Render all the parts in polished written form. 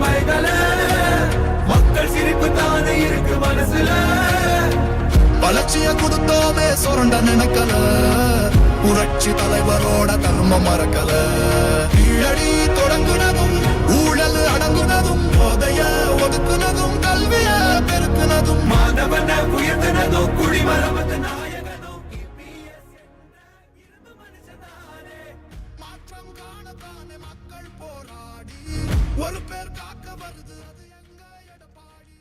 மைகள மக்கள் சிரிப்பு தானே இருக்கு மனசுல வளர்ச்சிய கொடுத்தோமே சுரண்ட நினைக்கல புரட்சி தலைவரோட தர்மம் மறக்கல கீழடி தொடங்குனதும் ஊழல் அடங்குனதும் போதைய ஒதுக்குனதும் கல்விய பெருக்குனதும் மாணவன உயர்த்தினதும் குடிமரமத்து நாயகனும் மாற்றம் காணத்தானே மக்கள் போராடி ஒரு பேர் காக்க வருது அது எங்க எடப்பாடி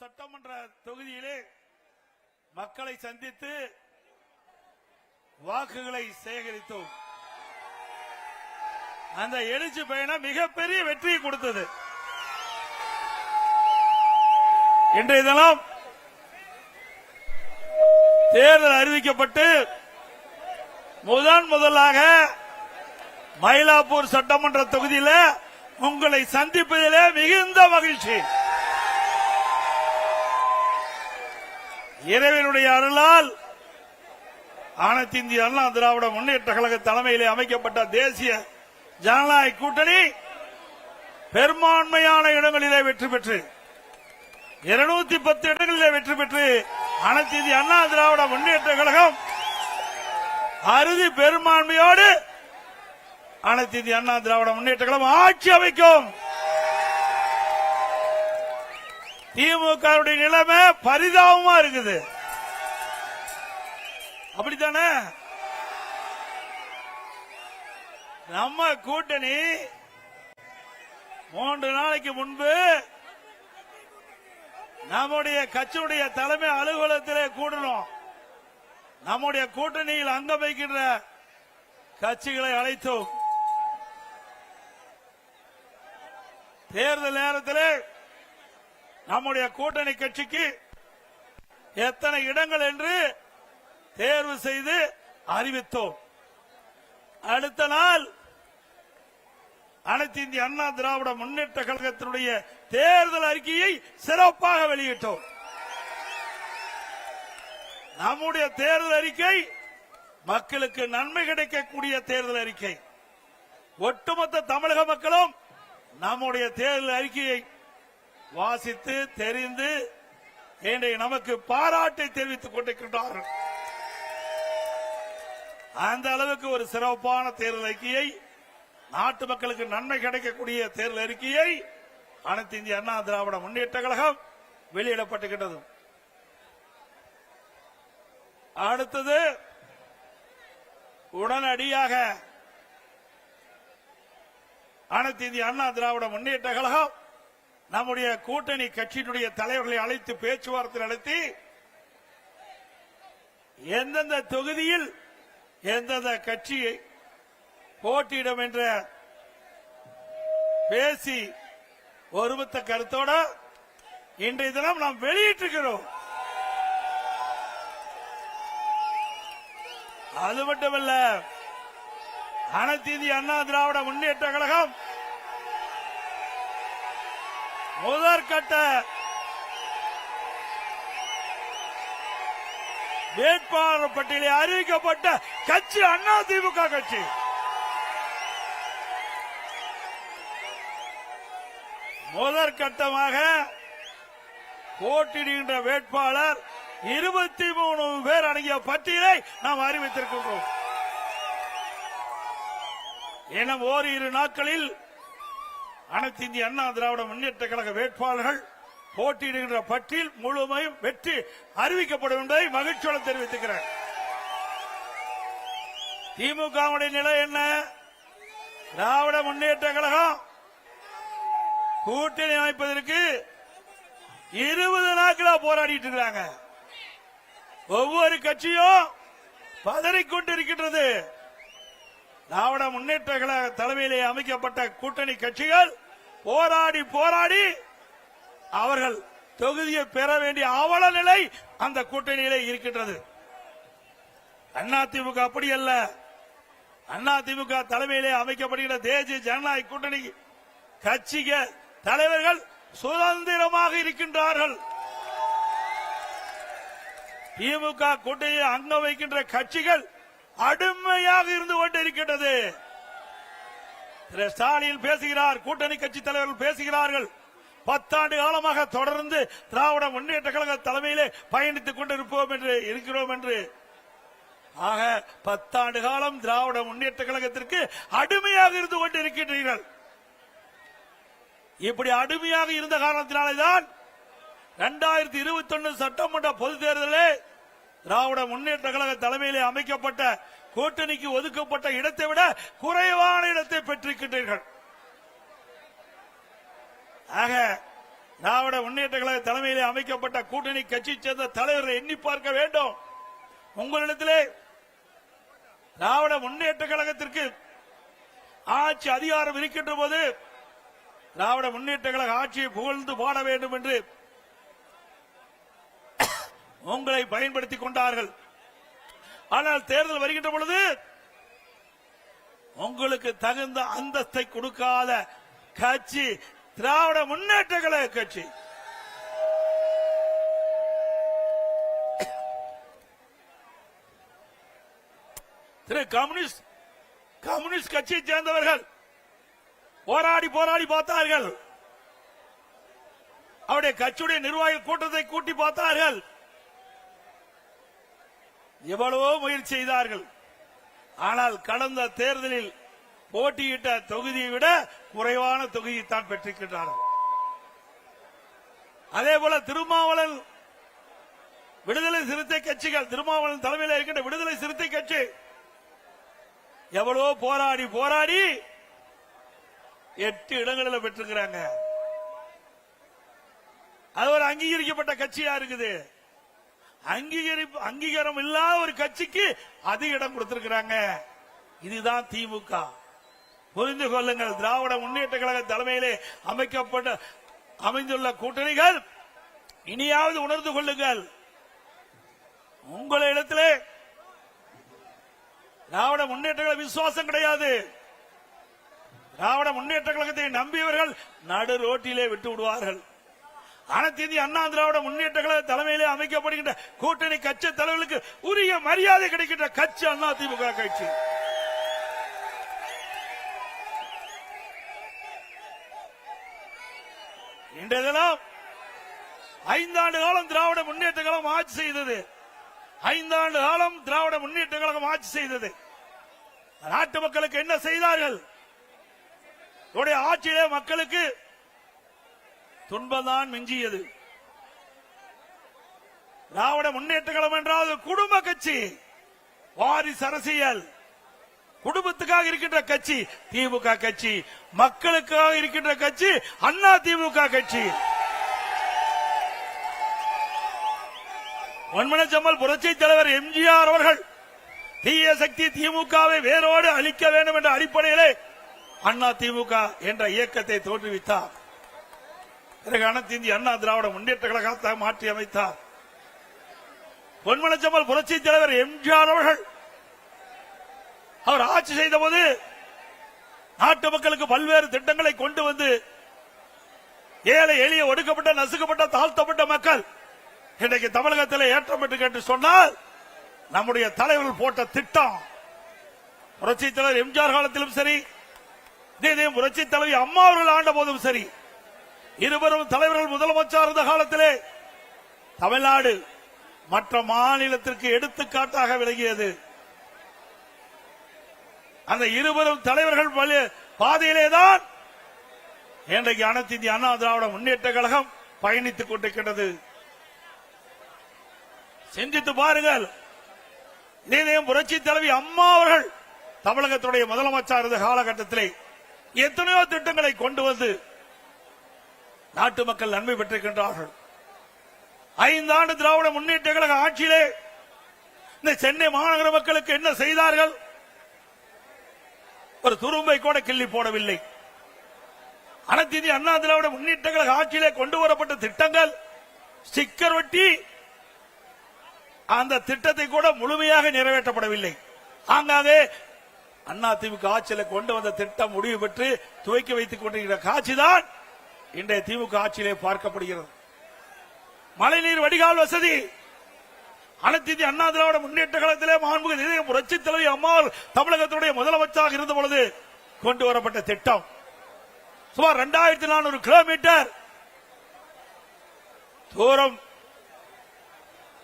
சட்டமன்ற தொகுதியிலே மக்களை சந்தித்து வாக்குகளை சேகரித்தோம். அந்த எழுச்சி பயணம் மிகப்பெரிய வெற்றியை கொடுத்தது. இன்றைய தினம் தேர்தல் அறிவிக்கப்பட்டு முதலாக மயிலாப்பூர் சட்டமன்ற தொகுதியில் உங்களை சந்திப்பதிலே மிகுந்த மகிழ்ச்சி. இறைவனுடைய அருளால் அனைத்து இந்திய அண்ணா திராவிட முன்னேற்ற கழக தலைமையிலே அமைக்கப்பட்ட தேசிய ஜனநாயக கூட்டணி பெரும்பான்மையான இடங்களிலே வெற்றி பெற்று 210 இடங்களிலே வெற்றி பெற்று அனைத்து இந்திய அண்ணா திராவிட முன்னேற்ற கழகம் அறுதி பெரும்பான்மையோடு அனைத்து இந்திய அண்ணா திராவிட முன்னேற்ற கழகம் ஆட்சி அமைக்கும். திமுக நிலைமை பரிதாபமா இருக்குது. அப்படித்தானே? நம்ம கூட்டணி 3 நாளைக்கு முன்பு நம்முடைய கட்சியுடைய தலைமை அலுவலகத்திலே கூடணும். நம்முடைய கூட்டணியில் அங்கம் வைக்கின்ற கட்சிகளை அழைத்தோம். தேர்தல் நேரத்தில் நம்முடைய கூட்டணி கட்சிக்கு எத்தனை இடங்கள் என்று தேர்வு செய்து அறிவித்தோம். அடுத்த நாள் அனைத்து இந்திய அண்ணா திராவிட முன்னேற்ற கழகத்தினுடைய தேர்தல் அறிக்கையை சிறப்பாக வெளியிட்டோம். நம்முடைய தேர்தல் அறிக்கை மக்களுக்கு நன்மை கிடைக்கக்கூடிய தேர்தல் அறிக்கை. ஒட்டுமொத்த தமிழக மக்களும் நம்முடைய தேர்தல் அறிக்கையை வாசித்து தெரிந்து இன்றைய நமக்கு பாராட்டை தெரிவித்துக் கொண்டிருக்கின்றார்கள். அந்த அளவுக்கு ஒரு சிறப்பான தேர்தல் அறிக்கையை, நாட்டு மக்களுக்கு நன்மை கிடைக்கக்கூடிய தேர்தல் அறிக்கையை அனைத்து இந்திய அண்ணா திராவிட முன்னேற்ற கழகம் வெளியிடப்பட்டுகின்றது. அடுத்தது உடனடியாக அனைத்து இந்திய அண்ணா திராவிட முன்னேற்ற கழகம் நம்முடைய கூட்டணி கட்சியினுடைய தலைவர்களை அழைத்து பேச்சுவார்த்தை நடத்தி எந்தெந்த தொகுதியில் எந்தெந்த கட்சியை போட்டியிடும் என்ற பேசி ஒருமித்த கருத்தோட இன்றைய தினம் நாம் வெளியிட்டிருக்கிறோம். அது மட்டுமல்ல, அனைத்து இந்திய அண்ணா திராவிட முன்னேற்ற கழகம் முதற்கட்ட வேட்பாளர் பட்டியலில் அறிவிக்கப்பட்ட கட்சி அதிமுக கட்சி. முதற்கட்டமாக போட்டியிடுகின்ற வேட்பாளர் 23 பேர் அடங்கிய பட்டியலை நாம் அறிவித்திருக்கின்றோம். இன்னும் ஓரிரு நாட்களில் அனைத்து இந்திய அண்ணா திராவிட முன்னேற்ற கழக வேட்பாளர்கள் போட்டியிடுகின்ற பட்டியல் முழுமையும் வெற்றி அறிவிக்கப்படும் என்பதை மகிழ்ச்சியோடு தெரிவித்துக்கிறேன். திமுகவுடைய நிலை என்ன? திராவிட முன்னேற்ற கழகம் கூட்டணி அமைப்பதற்கு 20 நாட்களா போராடிட்டு இருக்கிறாங்க. ஒவ்வொரு கட்சியும் பதறிக்கொண்டிருக்கின்றது. திராவிட முன்னேற்ற கழக தலைமையிலே அமைக்கப்பட்ட கூட்டணி கட்சிகள் போராடி போராடி அவர்கள் தொகுதியை பெற வேண்டிய அவல நிலை அந்த கூட்டணியிலே இருக்கின்றது. அதிமுக அப்படி அல்ல. அதிமுக தலைமையிலே அமைக்கப்படுகிற தேசிய ஜனநாயக கூட்டணி கட்சிகள் தலைவர்கள் சுதந்திரமாக இருக்கின்றார்கள். திமுக கூட்டணியில் அங்கம் வைக்கின்ற கட்சிகள் அடிமையாக இருந்து கொண்டிருக்கின்றது. திரு ஸ்டாலின் பேசுகிறார், கூட்டணி கட்சி தலைவர்கள் பேசுகிறார்கள். 10 ஆண்டு காலமாக தொடர்ந்து திராவிட முன்னேற்ற கழக தலைமையிலே பயணித்துக் கொண்டிருப்போம் என்று இருக்கிறோம் என்று. ஆக 10 ஆண்டு காலம் திராவிட முன்னேற்ற கழகத்திற்கு அடிமையாக இருந்து கொண்டிருக்கின்றீர்கள். இப்படி அடிமையாக இருந்த காரணத்தினால்தான் 2021 சட்டமன்ற பொதுத் தேர்தலில் திராவிட முன்னேற்ற கழக தலைமையிலே அமைக்கப்பட்ட கூட்டணிக்கு ஒதுக்கப்பட்ட இடத்தை விட குறைவான இடத்தை பெற்றிருக்கின்றீர்கள். ஆக திராவிட முன்னேற்ற கழக தலைமையிலே அமைக்கப்பட்ட கூட்டணி கட்சி சேர்ந்த தலைவரை எண்ணி பார்க்க வேண்டும். உங்களிடத்திலே திராவிட முன்னேற்ற கழகத்திற்கு ஆட்சி அதிகாரம் இருக்கின்ற போது திராவிட முன்னேற்ற கழக ஆட்சியை புகழ்ந்து பாட வேண்டும் என்று உங்களை பயன்படுத்திக் கொண்டார்கள். ஆனால் தேர்தல் வருகின்ற பொழுது உங்களுக்கு தகுந்த அந்தஸ்தை கொடுக்காத கட்சி திராவிட முன்னேற்ற கழக கட்சி. திரு கம்யூனிஸ்ட் கட்சியை சேர்ந்தவர்கள் போராடி போராடி பார்த்தார்கள். அவருடைய கட்சியுடைய நிர்வாகிகள் கூட்டத்தை கூட்டி பார்த்தார்கள். எவ்வளவோ முயற்சி செய்தார்கள். ஆனால் கடந்த தேர்தலில் போட்டியிட்ட தொகுதியை விட குறைவான தொகுதியை தான் பெற்றிருக்கின்றார்கள். அதே போல திருமாவளவன் விடுதலை சிறுத்தை கட்சிகள், திருமாவளவன் தலைமையில் இருக்கின்ற விடுதலை சிறுத்தை கட்சி எவ்வளவோ போராடி போராடி 8 இடங்களில் பெற்றிருக்கிறாங்க. அது ஒரு அங்கீகரிக்கப்பட்ட கட்சியா இருக்குது. அங்கீகாரம் இல்லாத ஒரு கட்சிக்கு அதிக இடம் கொடுத்திருக்கிறாங்க. இதுதான் திமுக. புரிந்து கொள்ளுங்கள். திராவிட முன்னேற்ற கழக தலைமையிலே அமைந்துள்ள கூட்டணிகள் இனியாவது உணர்ந்து கொள்ளுங்கள். உங்களிடத்திலே திராவிட முன்னேற்ற கழக விசுவாசம் கிடையாது. திராவிட முன்னேற்ற கழகத்தை நம்பியவர்கள் நடு ரோட்டிலே விட்டு விடுவார்கள். அனைத்து இந்திய அண்ணா திராவிட முன்னேற்ற கழக தலைமையிலே அமைக்கப்படுகின்ற கூட்டணி கட்சி தலைவர்களுக்கு உரிய மரியாதை கிடைக்கின்ற கட்சி அதிமுக கட்சி. இன்றைய தினம் 5 ஆண்டு காலம் திராவிட முன்னேற்ற கழகம் ஆட்சி செய்தது. 5 ஆண்டு காலம் திராவிட முன்னேற்ற கழகம் ஆட்சி செய்தது. நாட்டு மக்களுக்கு என்ன செய்தார்கள்? ஆட்சியிலே மக்களுக்கு துன்பம்தான் மிஞ்சியது. திராவிட முன்னேற்ற கழகம் என்றால் குடும்ப கட்சி, வாரிசு அரசியல், குடும்பத்துக்காக இருக்கின்ற கட்சி திமுக கட்சி, மக்களுக்காக இருக்கின்ற கட்சி அண்ணா திமுக கட்சி. பொன்மனச்செம்மல் புரட்சி தலைவர் எம்ஜிஆர் அவர்கள் தீய சக்தி திமுகவை வேரோடு அழிக்க வேண்டும் என்ற அடிப்படையிலே அண்ணா திமுக என்ற இயக்கத்தை தோற்றுவித்தார். பிறகு அனைத்து இந்திய அண்ணா திராவிட முன்னேற்ற கழகத்தை மாற்றி அமைத்தார். பொன்மனச்செம்மல் புரட்சி தலைவர் எம்ஜிஆர் அவர்கள் அவர் ஆட்சி செய்த போது நாட்டு மக்களுக்கு பல்வேறு திட்டங்களை கொண்டு வந்து ஏழை எளிய ஒடுக்கப்பட்ட நசுக்கப்பட்ட தாழ்த்தப்பட்ட மக்கள் இன்றைக்கு தமிழகத்தில் ஏற்றம் பெற்று கேட்டு சொன்னால் நம்முடைய தலைவர்கள் போட்ட திட்டம். புரட்சி தலைவர் எம்ஜிஆர் காலத்திலும் சரி, இதே புரட்சி தலைவி அம்மா அவர்கள் ஆண்ட போதும் சரி, இருவரும் தலைவர்கள் முதலமைச்சர் இருந்த காலத்திலே தமிழ்நாடு மற்ற மாநிலத்திற்கு எடுத்துக்காட்டாக விளங்கியது. அந்த இருவரும் தலைவர்கள் பாதையிலேதான் இன்றைக்கு அனைத்து இந்திய அண்ணா திராவிட முன்னேற்ற கழகம் பயணித்துக் கொண்டிருக்கிறது. சிந்தித்து பாருங்கள். இதே புரட்சி தலைவி அம்மா அவர்கள் தமிழகத்துடைய முதலமைச்சர் இருந்த காலகட்டத்திலே எத்தனையோ திட்டங்களை கொண்டு வந்து நாட்டு மக்கள் நன்மை பெற்றிருக்கின்றார்கள். 5 ஆண்டு திராவிட முன்னேற்ற கழக ஆட்சியிலே இந்த சென்னை மாநகர மக்களுக்கு என்ன செய்தார்கள்? ஒரு துரும்பை கூட கிள்ளி போடவில்லை. அனைத்து இந்திய அண்ணா திராவிட முன்னேற்ற கழக ஆட்சியிலே கொண்டு வரப்பட்ட திட்டங்கள் ஸ்டிக்கர் ஒட்டி அந்த திட்டத்தை கூட முழுமையாக நிறைவேற்றப்படவில்லை. ஆங்காங்கே அதிமுக ஆட்சியில் கொண்டு வந்த திட்டம் முடிவு பெற்று துவக்கி வைத்துக் கொண்டிருக்கிற காட்சிதான் இன்றைய திமுக ஆட்சியிலே பார்க்கப்படுகிறது. மழைநீர் வடிகால் வசதி அனைத்து இந்திய அண்ணா திராவிட முன்னேற்ற கழகத்திலே மாண்புமிகு புரட்சி தலைவி அம்மா தமிழகத்துடைய முதலமைச்சராக இருந்த பொழுது கொண்டு வரப்பட்ட திட்டம் சுமார் 2400 கிலோமீட்டர் தூரம்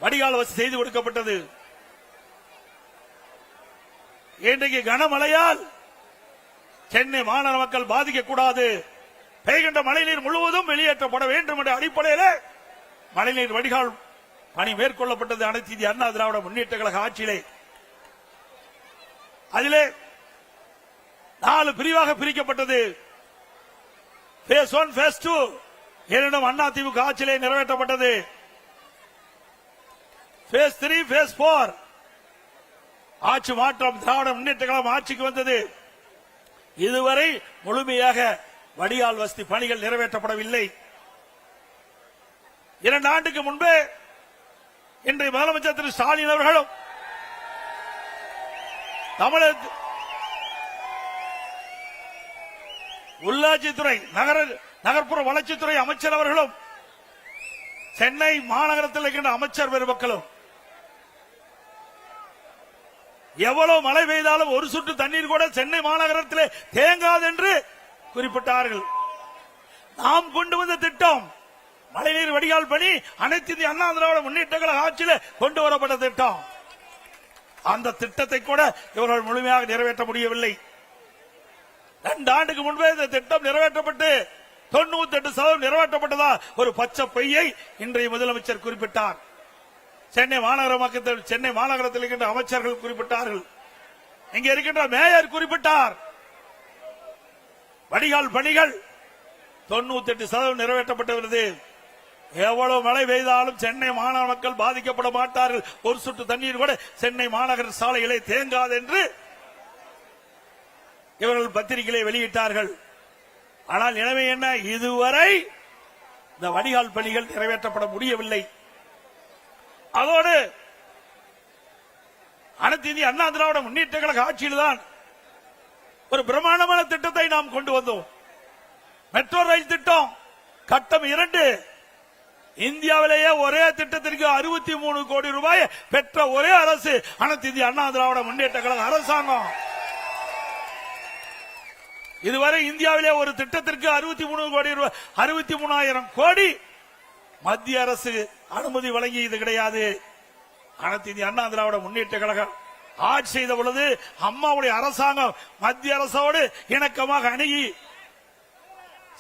வடிகால் வசதி செய்து கொடுக்கப்பட்டது. இன்றைக்கு கனமழையால் சென்னை மாநகர மக்கள் பாதிக்கக்கூடாது, பெய்கின்ற மழைநீர் முழுவதும் வெளியேற்றப்பட வேண்டும் என்ற அடிப்படையில் மழைநீர் வடிகால் பணி மேற்கொள்ளப்பட்டது அனைத்து இந்திய அண்ணா திராவிட முன்னேற்ற கழக ஆட்சியிலே. அதிலே 4 பிரிவாக பிரிக்கப்பட்டது. பேஸ் 1, பேஸ் 2 இரண்டும் அண்ணா திமுக ஆட்சியிலே நிறைவேற்றப்பட்டது. பேஸ் 3, பேஸ் 4 ஆட்சி மாற்றம் திராவிட முன்னேற்ற கழகம் ஆட்சிக்கு வந்தது. இதுவரை முழுமையாக வடிகால் வசதி பணிகள் நிறைவேற்றப்படவில்லை. 2 ஆண்டுக்கு முன்பே இன்றைய முதலமைச்சர் திரு ஸ்டாலின் அவர்களும் தமிழக உள்ளாட்சித்துறை நகர்ப்புற வளர்ச்சித்துறை அமைச்சர் அவர்களும் சென்னை மாநகரத்தில் இருக்கின்ற அமைச்சர் பெருமக்களும் எவ்வளவு மழை பெய்தாலும் ஒரு சொட்டு தண்ணீர் கூட சென்னை மாநகரத்திலே தேங்காது என்று குறிப்பிட்டார்கள். நாம் கொண்டு வந்த திட்டம் மழைநீர் வடிகால் பணி அனைத்து இந்திய அண்ணா திராவிட முன்னேற்ற கழக ஆட்சியில் கொண்டு வரப்பட்ட திட்டம். அந்த திட்டத்தை கூட இவர்கள் முழுமையாக நிறைவேற்ற முடியவில்லை. 2 ஆண்டுக்கு முன்பே இந்த திட்டம் நிறைவேற்றப்பட்டு 98% நிறைவேற்றப்பட்டதா ஒரு பச்சை பொய்யை இன்றைய முதலமைச்சர் குறிப்பிட்டார். சென்னை மாநகரத்தில் இருக்கின்ற அமைச்சர்கள் குறிப்பிட்டார்கள். இங்கே இருக்கின்ற மேயர் குறிப்பிட்டார். வடிகால் பணிகள் 98% நிறைவேற்றப்பட்டுள்ளது. எவ்வளவு மழை பெய்தாலும் சென்னை மாநகர மக்கள் பாதிக்கப்பட மாட்டார்கள், ஒரு சொட்டு தண்ணீர் கூட சென்னை மாநகர சாலைகளை தேங்காது என்று இவர்கள் பத்திரிகைகளை வெளியிட்டார்கள். ஆனால் நிலைமை என்ன? இதுவரை இந்த வடிகால் பணிகள் நிறைவேற்றப்பட முடியவில்லை. அதோடு அனைத்து இந்திய அண்ணா திராவிட முன்னேற்ற கழக ஆட்சியில்தான் ஒரு பிரமாண்டமான திட்டத்தை நாம் கொண்டு வந்தோம். மெட்ரோ ரயில் திட்டம் கட்டம் 2 இந்தியாவிலேயே ஒரே திட்டத்திற்கு 63 கோடி ரூபாய் பெற்ற ஒரே அரசு அனைத்து இந்திய அண்ணா திராவிட முன்னேற்ற கழக அரசாங்கம். இதுவரை இந்தியாவிலே ஒரு திட்டத்திற்கு 63 கோடி ரூபாய் 63,000 கோடி மத்திய அரசு அனுமதி வழங்கியது கிடையாது. அனைத்து இந்திய அண்ணா திராவிட முன்னேற்ற கழகம் ஆட்சி செய்த பொழுது அம்மாவுடைய அரசாங்கம் மத்திய அரசோடு இணக்கமாக அணுகி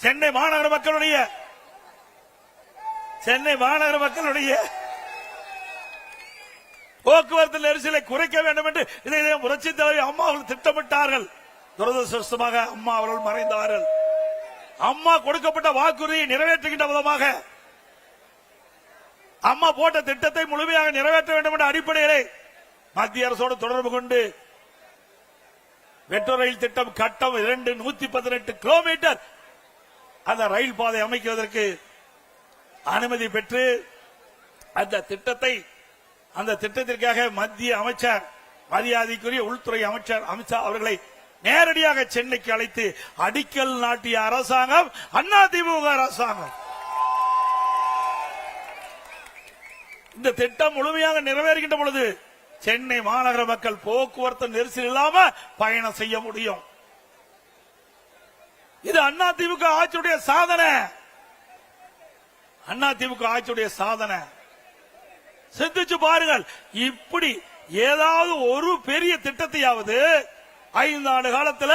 சென்னை மாநகர மக்களுடைய போக்குவரத்து நெரிசலை குறைக்க வேண்டும் என்று இதை புரட்சி தலைவி அம்மா அவர்கள் திட்டமிட்டார்கள். துரதிருஷ்டவசமாக அம்மா அவர்கள் மறைந்தார்கள். அம்மா கொடுக்கப்பட்ட வாக்குறுதியை நிறைவேற்றுகின்ற விதமாக அம்மா போட்ட திட்டத்தை முழுமையாக நிறைவேற்ற வேண்டும் என்ற அடிப்படையிலே மத்திய அரசோடு தொடர்பு கொண்டு மெட்ரோ ரயில் திட்டம் கட்டம் 2 118 கிலோமீட்டர் அந்த ரயில் பாதை அமைக்குவதற்கு அனுமதி பெற்று அந்த திட்டத்திற்காக மத்திய அமைச்சர் மரியாதைக்குரிய உள்துறை அமைச்சர் அமித்ஷா அவர்களை நேரடியாக சென்னைக்கு அழைத்து அடிக்கல் நாட்டிய அரசாங்கம் அதிமுக அரசாங்கம். இந்த திட்டம் முழுமையாக நிறைவேறுகின்ற பொழுது சென்னை மாநகர மக்கள் போக்குவரத்து நெரிசல் இல்லாம பயணம் செய்ய முடியும். இது அதிமுக ஆட்சியுடைய சாதனை. அதிமுக ஆட்சியுடைய சாதனை. சிந்திச்சு பாருங்கள். இப்படி ஏதாவது ஒரு பெரிய திட்டத்தையாவது 5 ஆண்டு காலத்துல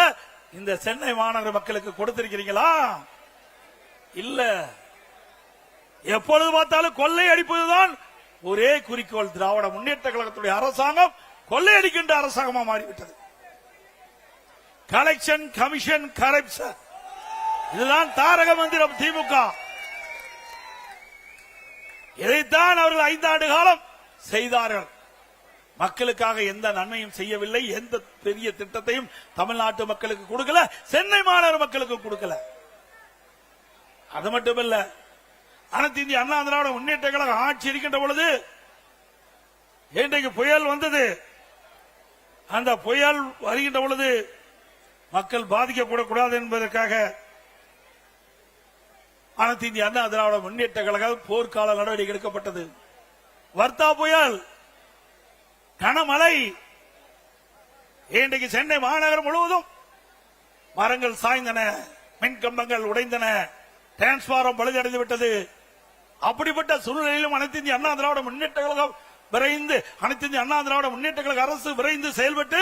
இந்த சென்னை மாநகர மக்களுக்கு கொடுத்திருக்கிறீங்களா? இல்ல. எப்பொழுது பார்த்தாலும் கொள்ளை அடிப்பதுதான் ஒரே குறிக்கோள். திராவிட முன்னேற்ற கழகத்துடைய அரசாங்கம் கொள்ளையடிக்கின்ற அரசாங்கமா மாறிவிட்டது. கலெக்ஷன், கமிஷன், கரப்ஷன், இதுதான் தாரக மந்திரம் திமுக. இதைத்தான் அவர்கள் 5 ஆண்டு காலம் செய்தார்கள். மக்களுக்காக எந்த நன்மையும் செய்யவில்லை. எந்த பெரிய திட்டத்தையும் தமிழ்நாட்டு மக்களுக்கு கொடுக்கல, சென்னை மாநகர மக்களுக்கு கொடுக்கல. அது மட்டுமல்ல, அனைத்து இந்திய அண்ணா திராவிட முன்னேற்ற கழகம் ஆட்சி இருக்கின்ற பொழுது இன்றைக்கு புயல் வந்தது. அந்த புயல் வருகின்ற பொழுது மக்கள் பாதிக்கப்படக்கூடாது என்பதற்காக அனைத்து இந்திய அண்ணா திராவிட முன்னேற்ற கழகம் போர்க்கால நடவடிக்கை எடுக்கப்பட்டது. வர்த்தா புயல், கனமழை, இன்றைக்கு சென்னை மாநகரம் முழுவதும் மரங்கள் சாய்ந்தன, மின்கம்பங்கள் உடைந்தன, டிரான்ஸ்பாரம் பழுதடைந்து விட்டது. அப்படிப்பட்ட சூழ்நிலையிலும் அனைத்து இந்திய அண்ணா திராவிட முன்னேற்ற கழகம் விரைந்து, அனைத்து இந்திய அண்ணா திராவிட முன்னேற்ற கழக அரசு விரைந்து செயல்பட்டு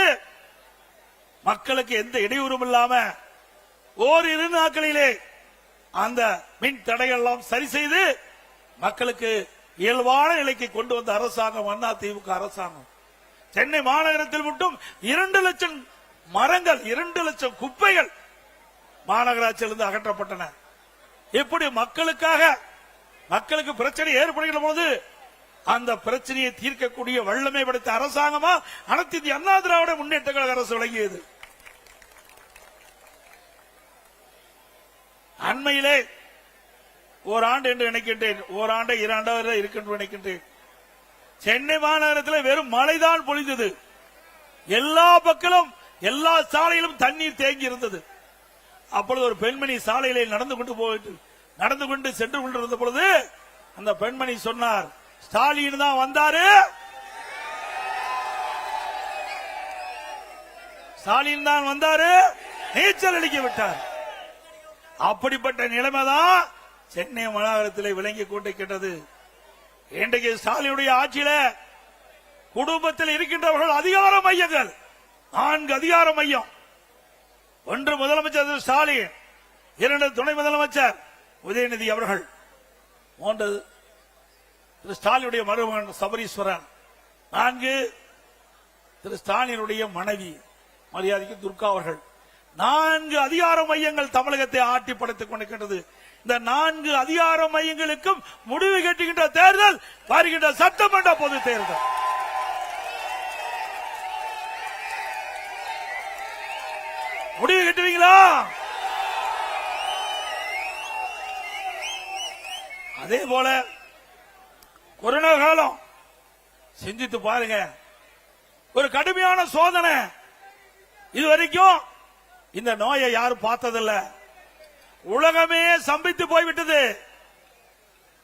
மக்களுக்கு எந்த இடையூறும் இல்லாம ஓரிரு நாட்களிலே அந்த மின் தடைகள் எல்லாம் சரி செய்து மக்களுக்கு இயல்பான நிலைக்கு கொண்டு வந்த அரசாங்கம் அதிமுக அரசாங்கம். சென்னை மாநகரத்தில் மட்டும் 2 லட்சம் மரங்கள், 2 லட்சம் குப்பைகள் மாநகராட்சியிலிருந்து அகற்றப்பட்டன. இப்படி மக்களுக்கு பிரச்சனை ஏற்படுகிற போது அந்த பிரச்சனையை தீர்க்கக்கூடிய வல்லமை படைத்த அரசாங்கமா அனைத்து இந்திய அண்ணா திராவிட முன்னேற்ற கழக அரசு விளங்கியது. அண்மையிலே ஓராண்டு என்று நினைக்கின்றேன், ஓராண்டு 2 ஆண்டு இருக்கின்ற நினைக்கின்றேன், சென்னை மாநகரத்தில் வெறும் மழைதான் பொழிந்தது. எல்லா பக்கமும் எல்லா சாலையிலும் தண்ணீர் தேங்கி இருந்தது. அப்பொழுது ஒரு பெண்மணி சாலையிலே நடந்து கொண்டு சென்று கொண்டிருந்த பொழுது அந்த பெண்மணி சொன்னார், ஸ்டாலின் தான் வந்தாரு, ஸ்டாலின் தான் வந்தாரு, நீச்சல் அடிக்க விட்டார். அப்படிப்பட்ட நிலைமைதான் சென்னை மாநகரத்தில் விளங்கிக் கொண்டிருக்கின்றது. இன்றைக்கு ஸ்டாலினுடைய ஆட்சியில குடும்பத்தில் இருக்கின்றவர்கள் அதிகார மையங்கள், 4 அதிகார மையம். 1 முதலமைச்சர் ஸ்டாலின், 2 துணை முதலமைச்சர் உதயநிதி அவர்கள், 3 திரு ஸ்டாலினுடைய மருமகன் சபரீஸ்வரன், 4 திரு ஸ்டாலினுடைய மனைவி மரியாதைக்கு துர்கா அவர்கள். 4 அதிகார மையங்கள் தமிழகத்தை ஆட்டி படைத்துக் கொண்டிருக்கின்றது. இந்த 4 அதிகார மையங்களுக்கும் முடிவு கட்டுகின்ற தேர்தல் வருகின்ற சட்டமன்ற பொது தேர்தல். முடிவு கட்டுவீங்களா? அதே போல கொரோனா காலம் சிந்தித்து பாருங்க, ஒரு கடுமையான சோதனை. இதுவரைக்கும் இந்த நோயை யாரும் பார்த்ததில்ல, உலகமே சம்பித்து போய்விட்டது.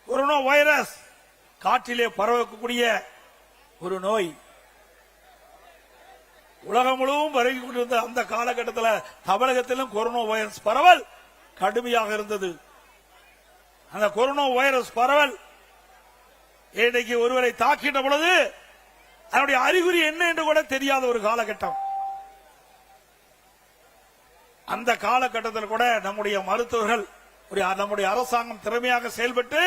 கொரோனா வைரஸ் காற்றிலே பரவக்கூடிய ஒரு நோய் உலகம் முழுவதும் பரவி கொண்டிருந்த அந்த காலகட்டத்தில் தமிழகத்திலும் கொரோனா வைரஸ் பரவல் கடுமையாக இருந்தது. அந்த கொரோனா வைரஸ் பரவல் இன்றைக்கு ஒருவரை தாக்கின்ற பொழுது அதனுடைய அறிகுறி என்ன என்று கூட தெரியாத ஒரு காலகட்டம். அந்த காலகட்டத்தில் கூட நம்முடைய மருத்துவர்கள், நம்முடைய அரசாங்கம் திறமையாக செயல்பட்டு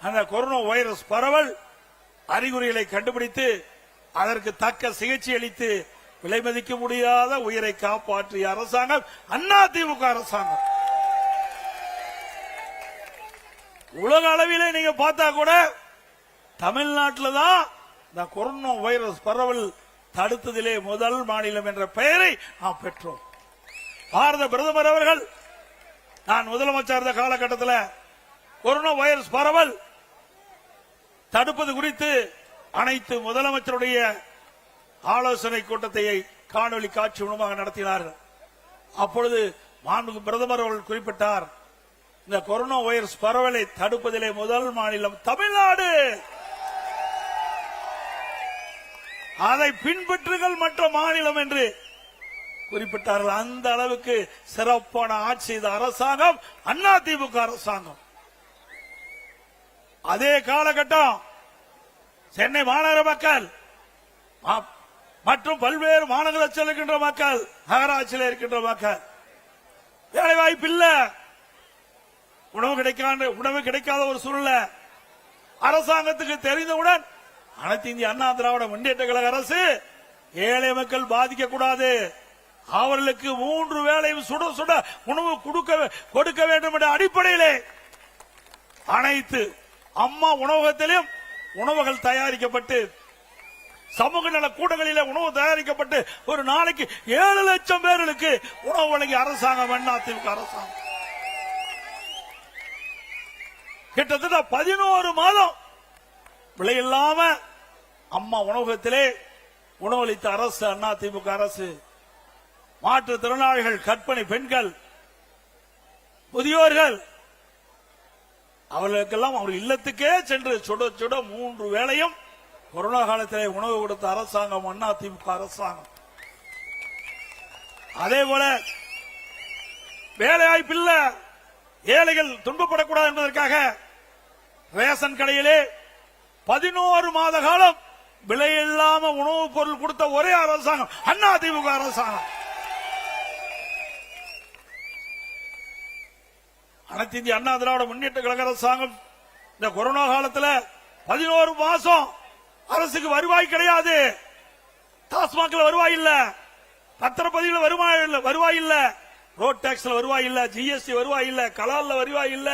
அந்த கொரோனா வைரஸ் பரவல் அறிகுறிகளை கண்டுபிடித்து அதற்கு தக்க சிகிச்சை அளித்து விலை மதிக்க முடியாத உயிரை காப்பாற்றிய அரசாங்கம் அதிமுக அரசாங்கம். உலக அளவிலே நீங்க பார்த்தா கூட தமிழ்நாட்டில் தான் இந்த கொரோனா வைரஸ் பரவல் தடுத்ததிலே முதல் மாநிலம் என்ற பெயரை நாம் பெற்றோம். பாரத பிரதமர் அவர்கள் நான் முதலமைச்சர் இருந்த காலகட்டத்தில் கொரோனா வைரஸ் பரவல் தடுப்பது குறித்து அனைத்து முதலமைச்சருடைய ஆலோசனை கூட்டத்தை காணொலி காட்சி மூலமாக நடத்தினார்கள். அப்பொழுது மாண்புமிகு பிரதமர் அவர்கள் குறிப்பிட்டார், இந்த கொரோனா வைரஸ் பரவலை தடுப்பதிலே முதல் மாநிலம் தமிழ்நாடு. அதை பின்பற்றுங்கள் மற்ற மாநிலம் என்று குறிப்பிட்டார்கள். அந்த அளவுக்கு சிறப்பான ஆட்சி செய்த அரசாங்கம் அதிமுக அரசாங்கம். அதே காலகட்டம் சென்னை மாநகர மக்கள் மற்றும் பல்வேறு மாநகராட்சியில் இருக்கின்ற மக்கள், நகராட்சியில் இருக்கின்ற மக்கள் வேலை வாய்ப்பு இல்ல, உணவு கிடைக்காத ஒரு சூழ்நிலை அரசாங்கத்துக்கு தெரிந்தவுடன் அனைத்து இந்திய அண்ணா திராவிட முன்னேற்ற கழக அரசு ஏழை மக்கள் பாதிக்க கூடாது, அவர்களுக்கு 3 வேளையும் சுட சுட உணவு கொடுக்க வேண்டும் என்ற அடிப்படையிலே அனைத்து அம்மா உணவகத்திலும் உணவுகள் தயாரிக்கப்பட்டு சமூக நல கூடங்களிலே உணவு தயாரிக்கப்பட்டு ஒரு நாளைக்கு 7 லட்சம் பேர்களுக்கு உணவு வழங்கிய அரசாங்கம் அதிமுக அரசாங்கம். கிட்டத்தட்ட 11 மாதம் விலையில்லாம அம்மா உணவகத்திலே உணவளித்த அரசு அதிமுக அரசு. மாற்றுத்திறனாளிகள், கர்ப்பிணி பெண்கள், முதியோர்கள் அவர்களுக்கெல்லாம் அவர் இல்லத்துக்கே சென்று சுட சுட 3 வேளையும் கொரோனா காலத்திலே உணவு கொடுத்த அரசாங்கம் அதிமுக அரசாங்கம். அதே போல வேலை வாய்ப்பு இல்ல, ஏழைகள் துன்பப்படக்கூடாது என்பதற்காக ரேஷன் கடையிலே 11 மாத காலம் விலையில்லாம உணவுப் பொருள் கொடுத்த ஒரே அரசாங்கம் அதிமுக அரசாங்கம். அனைத்து இந்திய அண்ணா திராவிட முன்னேற்ற கழக அரசாங்கம் இந்த கொரோனா காலத்தில் 11 மாசம் அரசுக்கு வருவாய் கிடையாது. டாஸ்மாக்ல வருவாய் இல்ல, பத்திரப்பதிவுல வருவாய் இல்ல, ரோட் டாக்ஸ்ல வருவாய் இல்ல, ஜிஎஸ்டி வருவாய் இல்ல, கலால்ல வருவாய் இல்ல.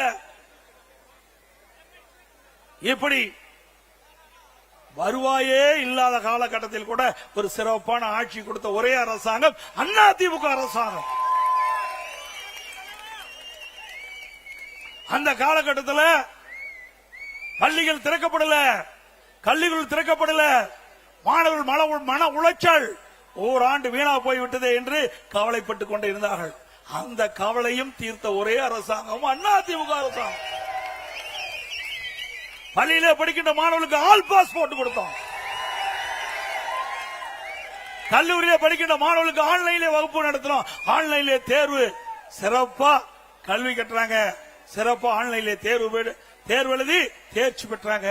இப்படி வருவாயே இல்லாத காலகட்டத்தில் கூட ஒரு சிறப்பான ஆட்சி கொடுத்த ஒரே அரசாங்கம் அதிமுக அரசாங்கம். அந்த காலகட்டத்தில் பள்ளிகள் திறக்கப்படல, கல்விகள் திறக்கப்படல, மாணவர்கள் மன உளைச்சல், ஓராண்டு வீணா போய்விட்டது என்று கவலைப்பட்டுக் கொண்டே இருந்தார்கள். அந்த கவலையும் தீர்த்த ஒரே அரசாங்கம் அதிமுக அரசாங்கம். பள்ளியிலே படிக்கின்ற மாணவர்களுக்கு ஆல் பாஸ் போட்டு கொடுத்தோம். கல்லூரியிலே படிக்கின்ற மாணவர்களுக்கு ஆன்லைனிலே வகுப்பு நடத்தினோம். ஆன்லைனிலே தேர்வு, சிறப்பா கல்வி கட்டுறாங்க, சிறப்பா ஆன்லைனிலே தேர்வு எழுதி தேர்ச்சி பெற்றாங்க.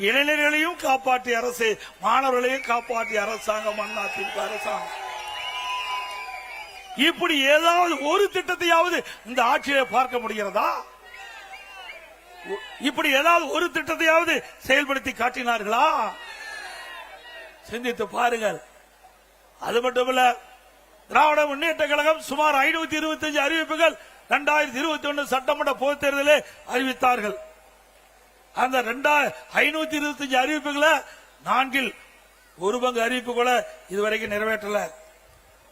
இளைஞர்களையும் காப்பாற்றிய அரசு, மாணவர்களையும் காப்பாற்றிய அரசாங்கம் அதிமுக அரசாங்கம். இப்படி ஏதாவது ஒரு திட்டத்தையாவது இந்த ஆட்சியை பார்க்க முடிகிறதா? இப்படி ஏதாவது ஒரு திட்டத்தையாவது செயல்படுத்தி காட்டினார்களா? சிந்தித்து பாருங்கள். அது மட்டுமல்ல, திராவிட முன்னேற்ற கழகம் சுமார் 525 அறிவிப்புகள் 2021 சட்டமன்ற பொதுத் தேர்தலே அறிவித்தார்கள். அந்த 525 அறிவிப்புகளை 4 ஒரு பங்கு அறிவிப்புகளை இதுவரைக்கும் நிறைவேற்றல.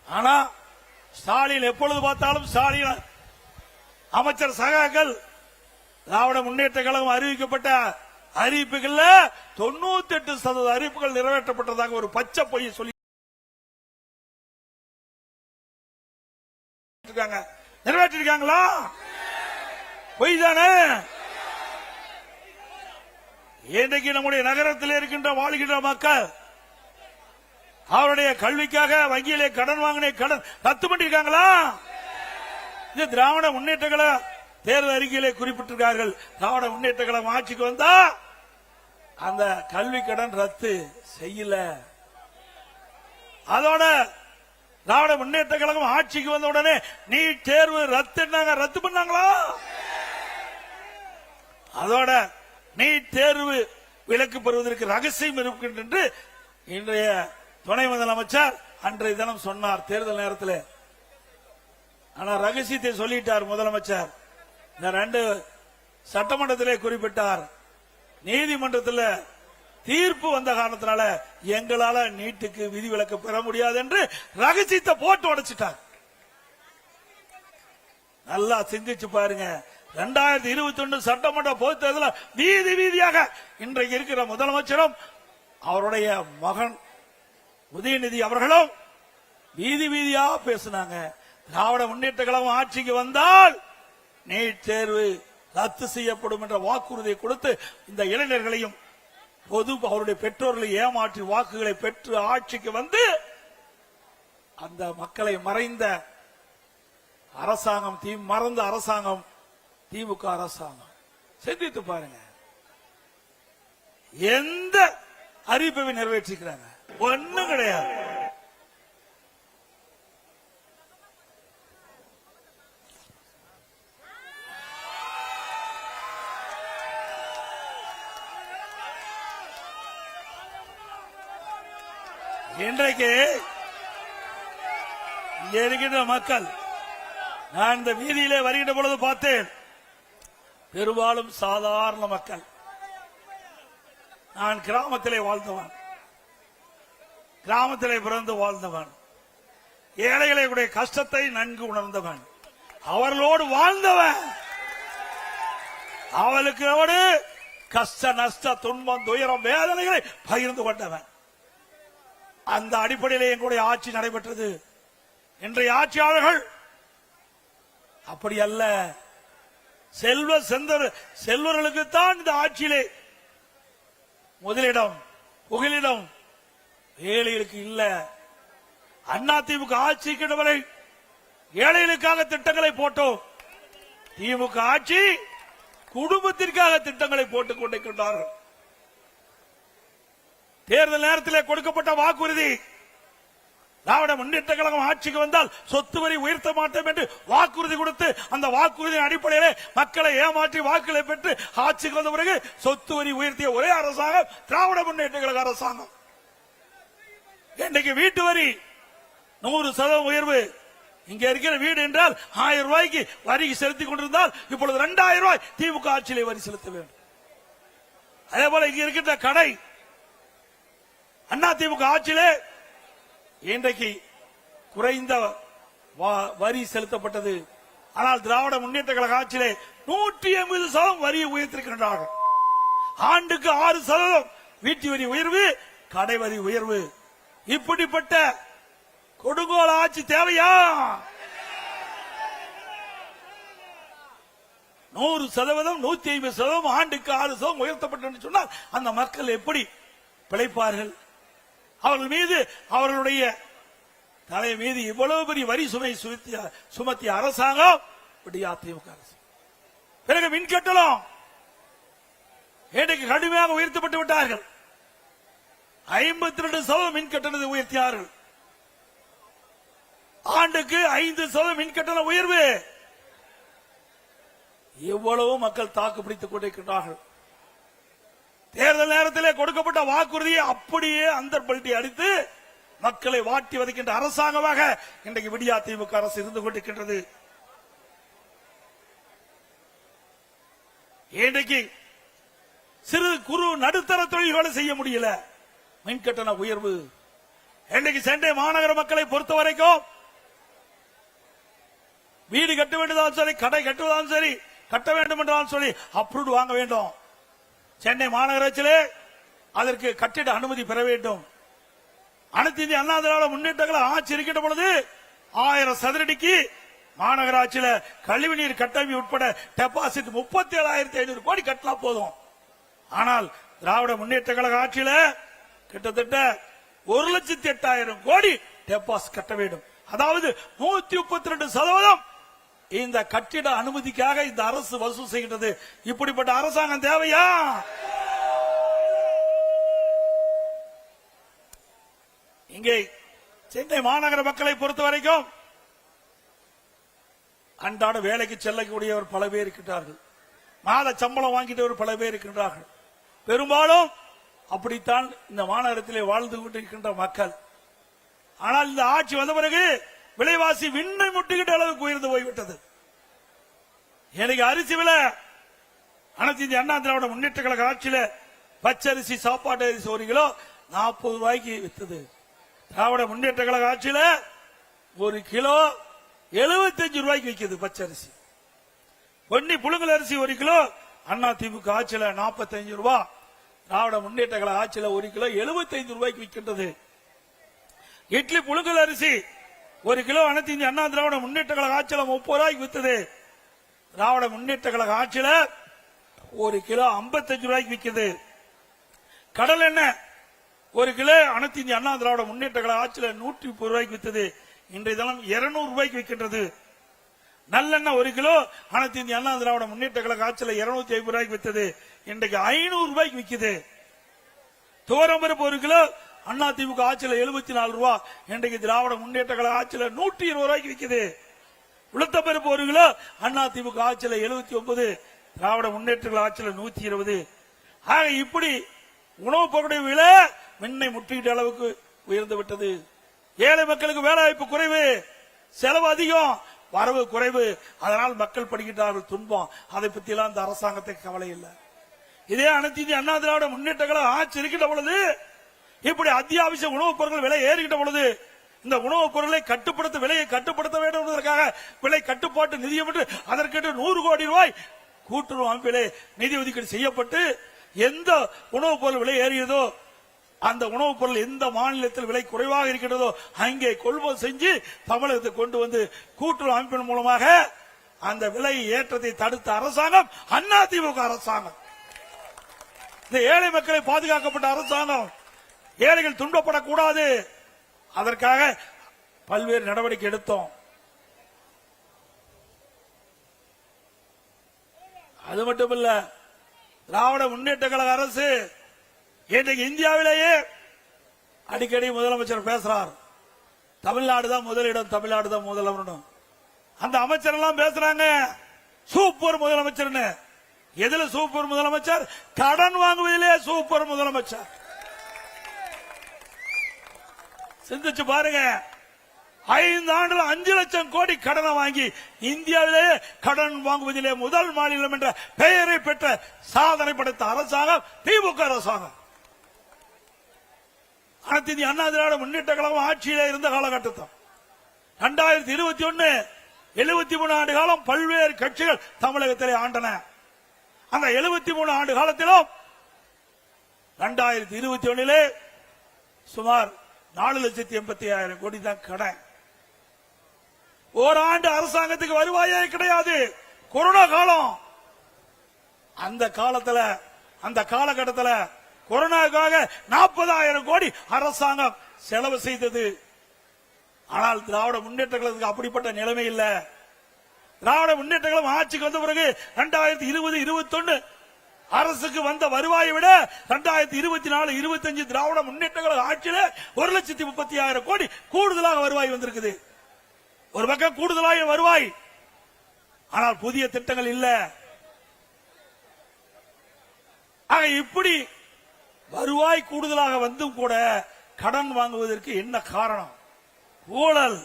ஆனா ஸ்டாலின் எப்பொழுது பார்த்தாலும் ஸ்டாலின் அமைச்சர் சகாக்கள் திராவிட முன்னேற்ற கழகம் அறிவிக்கப்பட்ட அறிவிப்புகள் 98% அறிவிப்புகள் நிறைவேற்றப்பட்டதாக ஒரு பச்சை பொய் சொல்லி நிறைவேற்றிருக்காங்களா? பொய் தானே. இன்றைக்கு நம்முடைய நகரத்தில் இருக்கின்ற வாழ்கின்ற மக்கள் அவருடைய கல்விக்காக வங்கியிலே கடன் வாங்கின கடன் ரத்து பண்ணிருக்காங்களா? இது திராவிட முன்னேற்ற கழக தேர்தல் அறிக்கையிலே குறிப்பிட்டிருக்கார்கள். திராவிட முன்னேற்ற கழகம் ஆட்சிக்கு வந்தா அந்த கல்வி கடன் ரத்து செய்யல. அதோட திராவிட முன்னேற்ற கழகம் ஆட்சிக்கு வந்த உடனே நீட் தேர்வு ரத்து பண்ணாங்களா? அதோட நீட் தேர்வு விலக்கு பெறுவதற்கு ரகசியம் இருக்கின்ற இன்றைய துணை முதலமைச்சர் அன்றைய தினம் சொன்னார் தேர்தல் நேரத்தில். ஆனா ரகசியத்தை சொல்லிட்டார் முதலமைச்சர். இந்த 2 சட்டமன்றத்திலே குறிப்பிட்டார். நீதிமன்றத்தில் தீர்ப்பு வந்த காரணத்தினால எங்களால நீட்டுக்கு விதிவிலக்கு பெற முடியாது என்று ரகசியத்தை போட்டு உடைச்சிட்டார். நல்லா சிந்திச்சு பாருங்க. 2021 சட்டமன்ற பொதுத் தேர்தலில் வீதி வீதியாக இன்றைக்கு இருக்கிற முதலமைச்சரும் அவருடைய மகன் உதயநிதி அவர்களும் வீதி வீதியா பேசினாங்க. திராவிட முன்னேற்ற கழகம் ஆட்சிக்கு வந்தால் நீட் தேர்வு ரத்து செய்யப்படும் என்ற வாக்குறுதியை கொடுத்து இந்த இளைஞர்களையும் அவருடைய பெற்றோர்களை ஏமாற்றி வாக்குகளை பெற்று ஆட்சிக்கு வந்து அந்த மக்களை மறைந்த அரசாங்கம் மறந்த அரசாங்கம் திமுக அரசாங்கம். சிந்தித்து பாருங்க, எந்த அறிவிப்பை நிறைவேற்றிக்கிறாங்க? ஒண்ணும் கிடையாது. இன்றைக்கு இங்கே இருக்கின்ற மக்கள், நான் இந்த வீதியிலே வருகின்ற பொழுது பார்த்தேன், பெரும்பாலும் சாதாரண மக்கள். நான் கிராமத்திலே வாழ்ந்தவன், கிராமத்திலே பிறந்து வாழ்ந்தவன், ஏழைகளுடைய கஷ்டத்தை நன்கு உணர்ந்தவன், அவர்களோடு வாழ்ந்தவன், அவளுக்கு கஷ்ட நஷ்ட துன்பம் துயரம் வேதனைகளை பகிர்ந்து கொண்டவன். அந்த அடிப்படையிலே எங்களுடைய ஆட்சி நடைபெற்றது. இன்றைய ஆட்சியாளர்கள் அப்படி அல்ல. செல்வர்களுக்குத்தான் இந்த ஆட்சியிலே முதலிடம் புகலிடம், ஏழைகளுக்கு இல்ல. அதிமுக ஆட்சிக்கு வரை ஏழைகளுக்காக திட்டங்களை போட்டோம். திமுக ஆட்சி குடும்பத்திற்காக திட்டங்களை போட்டுக் கொண்டிருக்கின்றார்கள். தேர்தல் நேரத்தில் கொடுக்கப்பட்ட வாக்குறுதி, திராவிட முன்னேற்ற கழகம் ஆட்சிக்கு வந்தால் சொத்து வரி உயர்த்த மாட்டோம் என்று வாக்குறுதி கொடுத்து, அந்த வாக்குறுதியின் அடிப்படையிலே மக்களை ஏமாற்றி வாக்குகளை பெற்று ஆட்சிக்கு வந்த பிறகு சொத்து வரி உயர்த்திய ஒரே அரசாங்கம் திராவிட முன்னேற்ற கழக அரசாங்கம். இன்றைக்கு வீட்டு வரி 100% உயர்வு. இங்க இருக்கிற வீடு என்றால் 1000 ரூபாய்க்கு வரி செலுத்திக் கொண்டிருந்தால் இப்பொழுது 2000 ரூபாய் திமுக ஆட்சியிலே வரி செலுத்த வேண்டும். அதே போல இங்க இருக்கின்ற கடை அதிமுக ஆட்சியிலே இன்றைக்கு குறைந்த வரி செலுத்தப்பட்டது. ஆனால் திராவிட முன்னேற்ற கழக ஆட்சியிலே 180% வரியை உயர்த்திருக்கின்றார்கள். ஆண்டுக்கு 6% வீட்டு வரி உயர்வு, கடை வரி உயர்வு. இப்படிப்பட்ட கொடுங்கோல ஆட்சி தேவையா? 100%, 150%, ஆண்டுக்கு 6% உயர்த்தப்பட்டு சொன்னால் அந்த மக்கள் எப்படி பிழைப்பார்கள்? அவர்கள் மீது, அவர்களுடைய தலை மீது இவ்வளவு பெரிய வரி சுமை சுமத்திய அரசாங்கம் அதிமுக அரசு. பிறகு மின்கட்டணம் இன்றைக்கு கடுமையாக உயர்த்தப்பட்டு விட்டார்கள். 52% மின்கட்டணத்தை உயர்த்தினார்கள். ஆண்டுக்கு 5% மின்கட்டண உயர்வு. எவ்வளவு மக்கள் தாக்கு பிடித்துக் கொண்டிருக்கிறார்கள். தேர்தல் நேரத்தில் கொடுக்கப்பட்ட வாக்குறுதியை அப்படியே அந்தர்பல்ட்டி அடித்து மக்களை வாட்டி வதைக்கின்ற அரசாங்கமாக இன்றைக்கு அதிமுக அரசு இருந்து கொண்டிருக்கின்றது. இன்றைக்கு சிறு குறு நடுத்தர தொழில்களை செய்ய முடியல. மின்கட்டண உயர்வு. இன்றைக்கு சென்னை மாநகர மக்களை பொறுத்த வரைக்கும் வீடு கட்ட வேண்டியதாலும் சரி, கடை கட்டுவதாலும் சரி, கட்ட வேண்டும் என்றாலும் சொல்லி அப்ரூவ் வாங்க வேண்டும். சென்னை மாநகராட்சியிலே அதற்கு கட்டிட அனுமதி பெற வேண்டும். அனைத்து இந்திய அண்ணா திராவிட முன்னேற்ற கழகம் ஆட்சி இருக்கின்ற பொழுது 1000 சதுரடிக்கு மாநகராட்சியில கழிவுநீர் கட்டமைப்பு உட்பட டெபாசிட் 37,500 கோடி கட்டினா போதும். ஆனால் திராவிட முன்னேற்ற கழக ஆட்சியில கிட்டத்தட்ட 1,08,000 கோடி டெபாசிட் கட்ட வேண்டும். அதாவது 132% இந்த கட்டிட அனுமதிக்காக இந்த அரசு வசூல் செய்கின்றது. இப்படிப்பட்ட அரசாங்கம் தேவையா? இங்கே சென்னை மாநகர மக்களை பொறுத்த வரைக்கும் அன்றாட வேலைக்கு செல்லக்கூடியவர் பல பேர் இருக்கின்றார்கள். மாத சம்பளம் வாங்கிட்டவர் பல பேர் இருக்கின்றார்கள். பெரும்பாலும் அப்படித்தான் இந்த மாநகரத்திலே வாழ்ந்து கொண்டிருக்கின்ற மக்கள். ஆனால் இந்த ஆட்சி வந்த பிறகு விலைவாசி விண்ணை முட்டுகின்ற அளவுக்கு உயர்ந்து போய்விட்டது. எனக்கு அரிசி விலை அனைத்து இந்திய அண்ணா திராவிட முன்னேற்ற கழக ஆட்சியில பச்சரிசி, சாப்பாட்டு அரிசி 1 கிலோ 40 ரூபாய்க்கு வித்தது. திராவிட முன்னேற்ற கழக ஆட்சியில 1 கிலோ 75 ரூபாய்க்கு விற்கிறது பச்சரிசி. பொன்னி புழுங்கல் அரிசி 1 கிலோ அதிமுக ஆட்சியில 45 ரூபாய். திராவிட முன்னேற்ற கழக ஆட்சியில 1 கிலோ 75 ரூபாய்க்கு விற்கின்றது. இட்லி புழுங்கல் அரிசி 1 கிலோ அனைத்து இந்திய அண்ணா திராவிட முன்னேற்ற கழக ஆட்சியில 30 ரூபாய்க்கு வித்தது. திராவிட முன்னேற்ற கழக ஆட்சியில 1 கிலோ 55 ரூபாய்க்கு விற்கிறது. கடல் எண்ணெய் ஒரு கிலோ அனைத்து இந்திய அண்ணா திராவிட முன்னேற்ற கழக ஆட்சியில் 130 ரூபாய்க்கு வித்தது. இன்றைய தினம் 200 ரூபாய்க்கு விற்கின்றது. நல்லெண்ணெய் ஒரு கிலோ அனைத்து இந்திய அண்ணா திராவிட முன்னேற்ற கழக ஆட்சியில் 250 ரூபாய்க்கு வித்தது. இன்றைக்கு 500 ரூபாய்க்கு விற்குது. துவரம் பருப்பு ஒரு கிலோ அண்ணா திமுக ஆட்சியில் 74 ரூபாய், இன்றைக்கு திராவிட முன்னேற்ற கழக ஆட்சியில் 120 ரூபாய்க்கு விற்குது. உளுத்த பருப்பு ஒரு கிலோ அண்ணா திமுக ஆட்சியில் 79, திராவிட முன்னேற்ற கழக ஆட்சியில் 120. ஆக இப்படி உணவுப் பொருளுடைய விலை மின்னை முற்றுகிட்ட அளவுக்கு உயர்ந்து விட்டது. ஏழை மக்களுக்கு வேலை வாய்ப்பு குறைவு, செலவு அதிகம், வரவு குறைவு. அதனால் மக்கள் படுகின்றார்கள் துன்பம். அதை பத்தி எல்லாம் இந்த அரசாங்கத்துக்கு கவலை இல்லை. இதே அனைத்து இந்திய அண்ணா திராவிட முன்னேற்ற கழக ஆட்சி இருக்கின்ற பொழுது இப்படி அத்தியாவசிய உணவுப் பொருட்கள் விலை ஏறுகின்ற பொழுது இந்த உணவுப் பொருளை கட்டுப்படுத்த விலையை கட்டுப்படுத்த வேண்டும் என்பதற்காக விலை கட்டுப்பாட்டு நிதியம் என்று அதற்கென்று 100 கோடி ரூபாய் கூட்டுறவு அமைப்பிலே நிதி ஒதுக்கீடு செய்யப்பட்டு எந்த உணவுப் பொருள் விலை ஏறியதோ அந்த உணவுப் பொருள் எந்த மாநிலத்தில் விலை குறைவாக இருக்கின்றதோ அங்கே கொள்முதல் செஞ்சு தமிழகத்தை கொண்டு வந்து கூட்டுறவு அமைப்பின் மூலமாக அந்த விலை ஏற்றத்தை தடுத்த அரசாங்கம் அதிமுக அரசாங்கம். இந்த ஏழை மக்களை பாதுகாக்கப்பட்ட அரசாங்கம். ஏழைகள் துன்பப்படக்கூடாது, அதற்காக பல்வேறு நடவடிக்கை எடுத்தோம். அது மட்டுமல்ல, திராவிட முன்னேற்ற கழக அரசு இன்றைக்கு இந்தியாவிலேயே அடிக்கடி முதலமைச்சர் பேசுறார், தமிழ்நாடு தான் முதலிடம், தமிழ்நாடு தான் முதலிடம். அந்த அமைச்சர் எல்லாம் பேசுறாங்க சூப்பர் முதலமைச்சர். எதுல சூப்பர் முதலமைச்சர்? கடன் வாங்குவதிலே சூப்பர் முதலமைச்சர். சிந்திச்சு பாருங்க, 5 ஆண்டுல 5 லட்சம் கோடி கடனை வாங்கி இந்தியாவிலேயே கடன் வாங்குவதிலே முதல் மாநிலம் என்ற பெயரை பெற்ற சாதனை படைத்த அரசாங்கம் திமுக அரசாங்கம். அனைத்து இந்திய அண்ணா திராவிட முன்னேற்ற கழகம் ஆட்சியிலே இருந்த காலகட்டத்தில் 2021 73 ஆண்டு காலம் பல்வேறு கட்சிகள் தமிழகத்திலே ஆண்டன. அந்த 73 ஆண்டு காலத்திலும் 2021 சுமார் 4,80,000 கோடி தான் கடன். ஓராண்டு அரசாங்கத்துக்கு வருவாயே கிடையாது. கொரோனா காலம். அந்த காலகட்டத்தில் கொரோனாவுக்காக 40,000 கோடி அரசாங்கம் செலவு செய்தது. ஆனால் திராவிட முன்னேற்ற கழகத்துக்கு அப்படிப்பட்ட நிலைமை இல்ல. திராவிட முன்னேற்ற கழகம் ஆட்சிக்கு வந்த பிறகு 2020-21 அரசுக்கு வந்த வருவாயை விட 2024-25 திராவிட முன்னேற்ற கழக ஆட்சியில 1,30,000 கோடி கூடுதலாக வருவாய் வந்திருக்குது. ஒரு பக்கம் கூடுதலாக வருவாய், ஆனால் புதிய திட்டங்கள் இல்ல. ஆக இப்படி வருவாய் கூடுதலாக வந்தும் கூட கடன் வாங்குவதற்கு என்ன காரணம்? ஊழல்,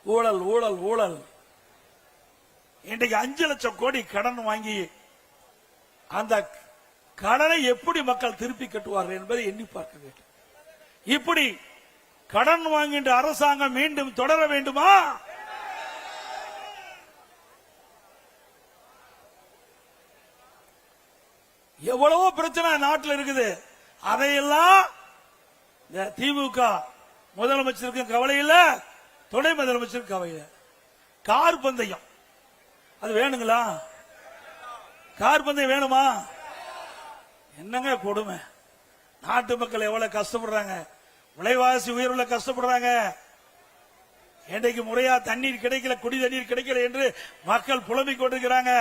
ஊழல், ஊழல், ஊழல். இன்றைக்கு 5 லட்சம் கோடி கடன் வாங்கி அந்த கடனை எப்படி மக்கள் திருப்பி கட்டுவார்கள் என்பதை எண்ணி பார்க்க வேண்டும். இப்படி கடன் வாங்குகின்ற அரசாங்கம் மீண்டும் தொடர வேண்டுமா? எவ்வளவோ பிரச்சனை நாட்டில் இருக்குது. அதையெல்லாம் திமுக முதலமைச்சருக்கு கவலை இல்ல, துணை முதலமைச்சருக்கு கவலை இல்ல. கார் பந்தயம் அது வேணுங்களா? கார் பந்தயம் வேணுமா? என்னங்க கொடுமை. நாட்டு மக்கள் எவ்வளவு கஷ்டப்படுறாங்க, விலைவாசி உயர்வுல கஷ்டப்படுறாங்க. இன்றைக்கு முறையா தண்ணீர் கிடைக்கல, குடி தண்ணீர் கிடைக்கல என்று மக்கள் புலம்பிக் கொண்டிருக்கிறாங்க.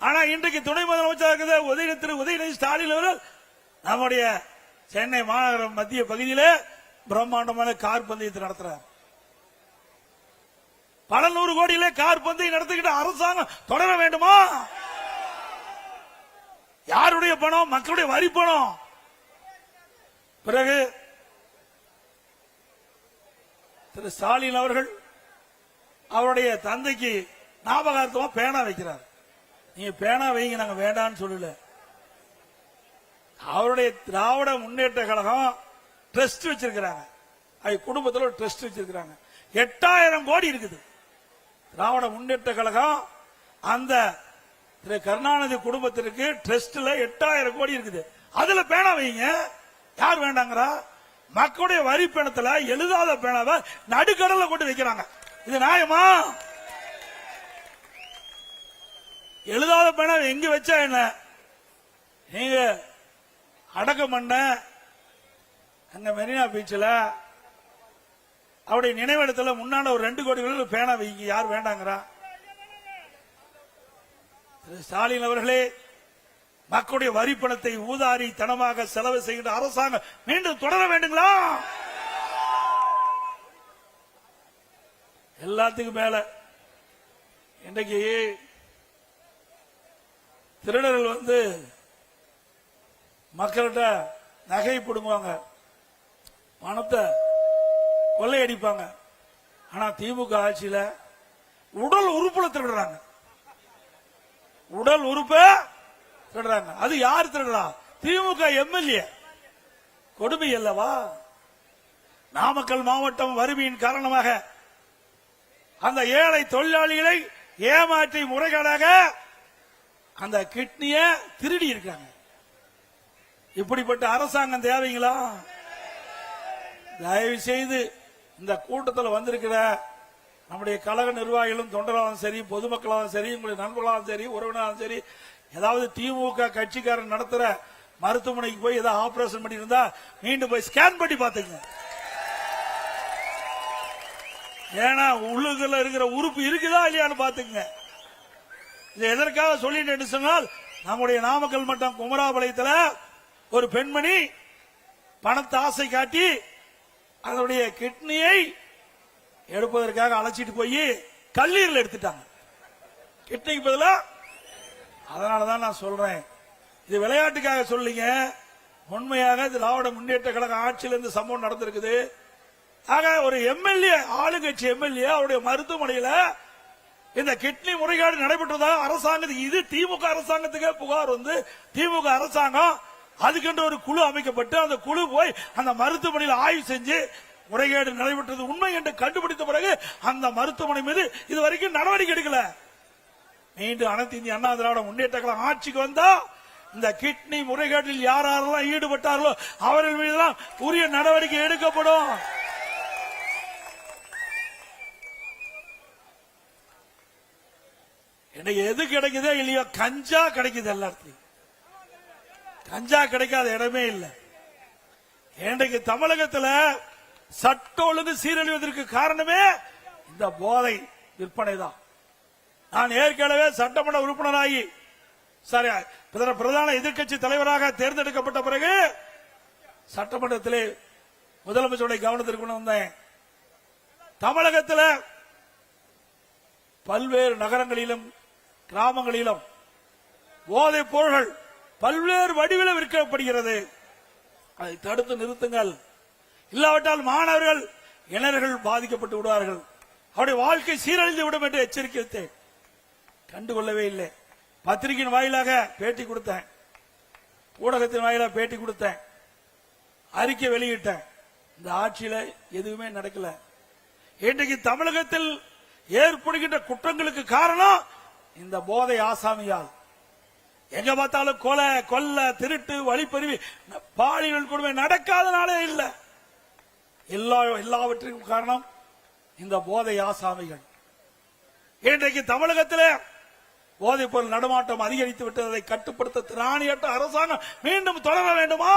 ஆனா இன்றைக்கு துணை முதலமைச்சர் திரு உதயநிதி ஸ்டாலின் அவர்கள் நம்முடைய சென்னை மாநகர மத்திய பகுதியிலே பிரம்மாண்டமான கார் பந்தயத்தை நடத்துறார். பல 100 கோடியிலே கார் பந்தயம் நடத்துகின்ற அரசாங்கம் தொடர வேண்டுமா? யாருடைய பணம்? மக்களுடைய வரி பணம். பிறகு திரு ஸ்டாலின் அவர்கள் அவருடைய தந்தைக்கு ஞாபகார்த்தமா பேனா வைக்கிறார். நீங்க பேனா வைங்க, நாங்க வேண்டான்னு சொல்லல. அவருடைய திராவிட முன்னேற்ற கழகம் ட்ரஸ்ட் வச்சிருக்கிறாங்க. குடும்பத்தில் ஒரு ட்ரஸ்ட் வச்சிருக்கிறாங்க. 8000 கோடி இருக்குது. திராவிட முன்னேற்ற கழகம் அந்த திரு கருணாநிதி குடும்பத்திற்கு ட்ரஸ்ட்ல 8000 கோடி இருக்குது. அதுல பேனா வைங்க. யார் வேண்டாங்கிறா? மக்களுடைய வரி பணத்துல எழுதாத பேனாவை நடுக்கடல கொண்டு வைக்கிறாங்க. இது நியாயமா? எழுதாத பேனாவை எங்க வச்சா என்ன? நீங்க அடக்கம் பண்ண அங்க மெரினா பீச்சில் அவருடைய நினைவிடத்துல முன்னால ஒரு 2 கோடி பேனா வைங்க, யார் வேண்டாங்கிறா? திரு ஸ்டாலின் அவர்களே, மக்களுடைய வரி பணத்தை ஊதாரி தனமாக செலவு செய்கின்ற அரசாங்கம் மீண்டும் தொடர வேண்டுங்களா? எல்லாத்துக்கும் மேல இன்றைக்கு திருடர்கள் மக்கள்கிட்ட நகை பிடுங்குவாங்க, பணத்தை கொள்ளையடிப்பாங்க. ஆனா திமுக ஆட்சியில உடல் உறுப்புல திருடுறாங்க, உடல் உறுப்பை திருடுறாங்க. அது யார் திருடுறா? திமுக எம்எல்ஏ. கொடுமை அல்லவா? நாமக்கல் மாவட்டம் வறுமையின் காரணமாக அந்த ஏழை தொழிலாளிகளை ஏமாற்றி முறைகேடாக அந்த கிட்னியை திருடி இருக்காங்க. இப்படிப்பட்ட அரசாங்கம் தேவைங்களா? தயவு செய்து இந்த கூட்டத்தில் வந்திருக்கிற நம்முடைய கழக நிர்வாகிகளும் தொண்டராலும் சரி, பொதுமக்களாலும் சரி, உங்களுடைய நண்பர்களாலும் சரி, உறவினராலும் சரி, ஏதாவது திமுக கட்சிக்காரன் நடத்துற மருத்துவமனைக்கு போய் ஏதாவது ஆபரேஷன் பண்ணி இருந்தா மீண்டும் போய் ஸ்கேன் பண்ணி பாத்துங்க. ஏன்னா உள்ளுக்குள்ள இருக்கிற உறுப்பு இருக்குதா இல்லையான்னு பாத்துங்க. இது எதற்காக சொல்லிட்டு சொன்னால், நம்முடைய நாமக்கல் மட்டம் குமராபாளையத்தில் ஒரு பெண்மணி பணத்தை ஆசை காட்டி அதனுடைய கிட்னியை எடுப்பதற்காக அழைச்சிட்டு போய் கல்லீரல் எடுத்துட்டாங்க, கிட்னிக்கு பதிலா. அதனாலதான் நான் சொல்றேன், இது விளையாட்டுக்காக சொல்லிங்க, உண்மையாக திராவிட முன்னேற்ற கழக ஆட்சியிலிருந்து சம்பவம் நடந்திருக்குது. ஆக ஒரு எம்எல்ஏ, ஆளுங்கட்சி எம்எல்ஏ அவருடைய மருத்துவமனையில் இந்த கிட்னி முறைகேடு நடைபெற்றதாக அரசாங்கத்துக்கு, இது திமுக அரசாங்கத்துக்கே புகார் திமுக அரசாங்கம் அதுக்கென்று ஒரு குழு அமைக்கப்பட்டு அந்த குழு போய் அந்த மருத்துவமனையில் ஆய்வு செஞ்சு முறைகேடு நடைபெற்றது உண்மை என்று கண்டுபிடித்த பிறகு அந்த மருத்துவமனை மீது இதுவரைக்கும் நடவடிக்கை எடுக்கல. மீண்டும் அனைத்து இந்திய அண்ணா திராவிட முன்னேற்ற கழகம் ஆட்சிக்கு வந்தா இந்த கிட்னி முறைகேட்டில் யாரெல்லாம் ஈடுபட்டார்களோ அவர்கள் மீதுதான் உரிய நடவடிக்கை எடுக்கப்படும். இன்னைக்கு எது கிடைக்குதோ இல்லையோ, கஞ்சா கிடைக்குது எல்லாத்தையும். கஞ்சா கிடைக்காத இடமே இல்லை. இன்றைக்கு தமிழகத்தில் சட்ட ஒழுங்கு சீரழிவதற்கு காரணமே இந்த போதை விற்பனை தான். நான் ஏற்கனவே சட்டமன்ற உறுப்பினராகி பிரதான எதிர்க்கட்சி தலைவராக தேர்ந்தெடுக்கப்பட்ட பிறகு சட்டமன்றத்திலே முதலமைச்சருடைய கவனத்திற்கு கொண்டு வந்தேன். தமிழகத்தில் பல்வேறு நகரங்களிலும் கிராமங்களிலும் போதைப் பொருள்கள் பல்வேறு வடிவில் விற்கப்படுகிறது. அதை தடுத்து நிறுத்துங்கள், இல்லாவிட்டால் மாணவர்கள் இளைஞர்கள் பாதிக்கப்பட்டு விடுவார்கள், அவருடைய வாழ்க்கை சீரழிந்து விடும் என்று எச்சரிக்கைத்தேன். கண்டுகொள்ளவே இல்லை. பத்திரிகையின் வாயிலாக பேட்டி கொடுத்தேன், ஊடகத்தின் வாயிலாக பேட்டி கொடுத்தேன், அறிக்கை வெளியிட்டேன். இந்த ஆட்சியில எதுவுமே நடக்கல. இன்றைக்கு தமிழகத்தில் ஏற்படுகின்ற குற்றங்களுக்கு காரணம் இந்த போதை ஆசாமியால். எங்க பார்த்தாலும் கொலை, கொல்ல, திருட்டு, வழிப்பறிவு, பாலியல் கொடுமை நடக்காதனாலே இல்ல. எல்லாவற்றிற்கும் காரணம் இந்த போதை ஆசாமிகள். இன்றைக்கு தமிழகத்தில் போதைப் பொருள் நடமாட்டம் அதிகரித்து விட்டதை கட்டுப்படுத்த திராணியற்ற அரசாங்கம் மீண்டும் தொடர வேண்டுமா?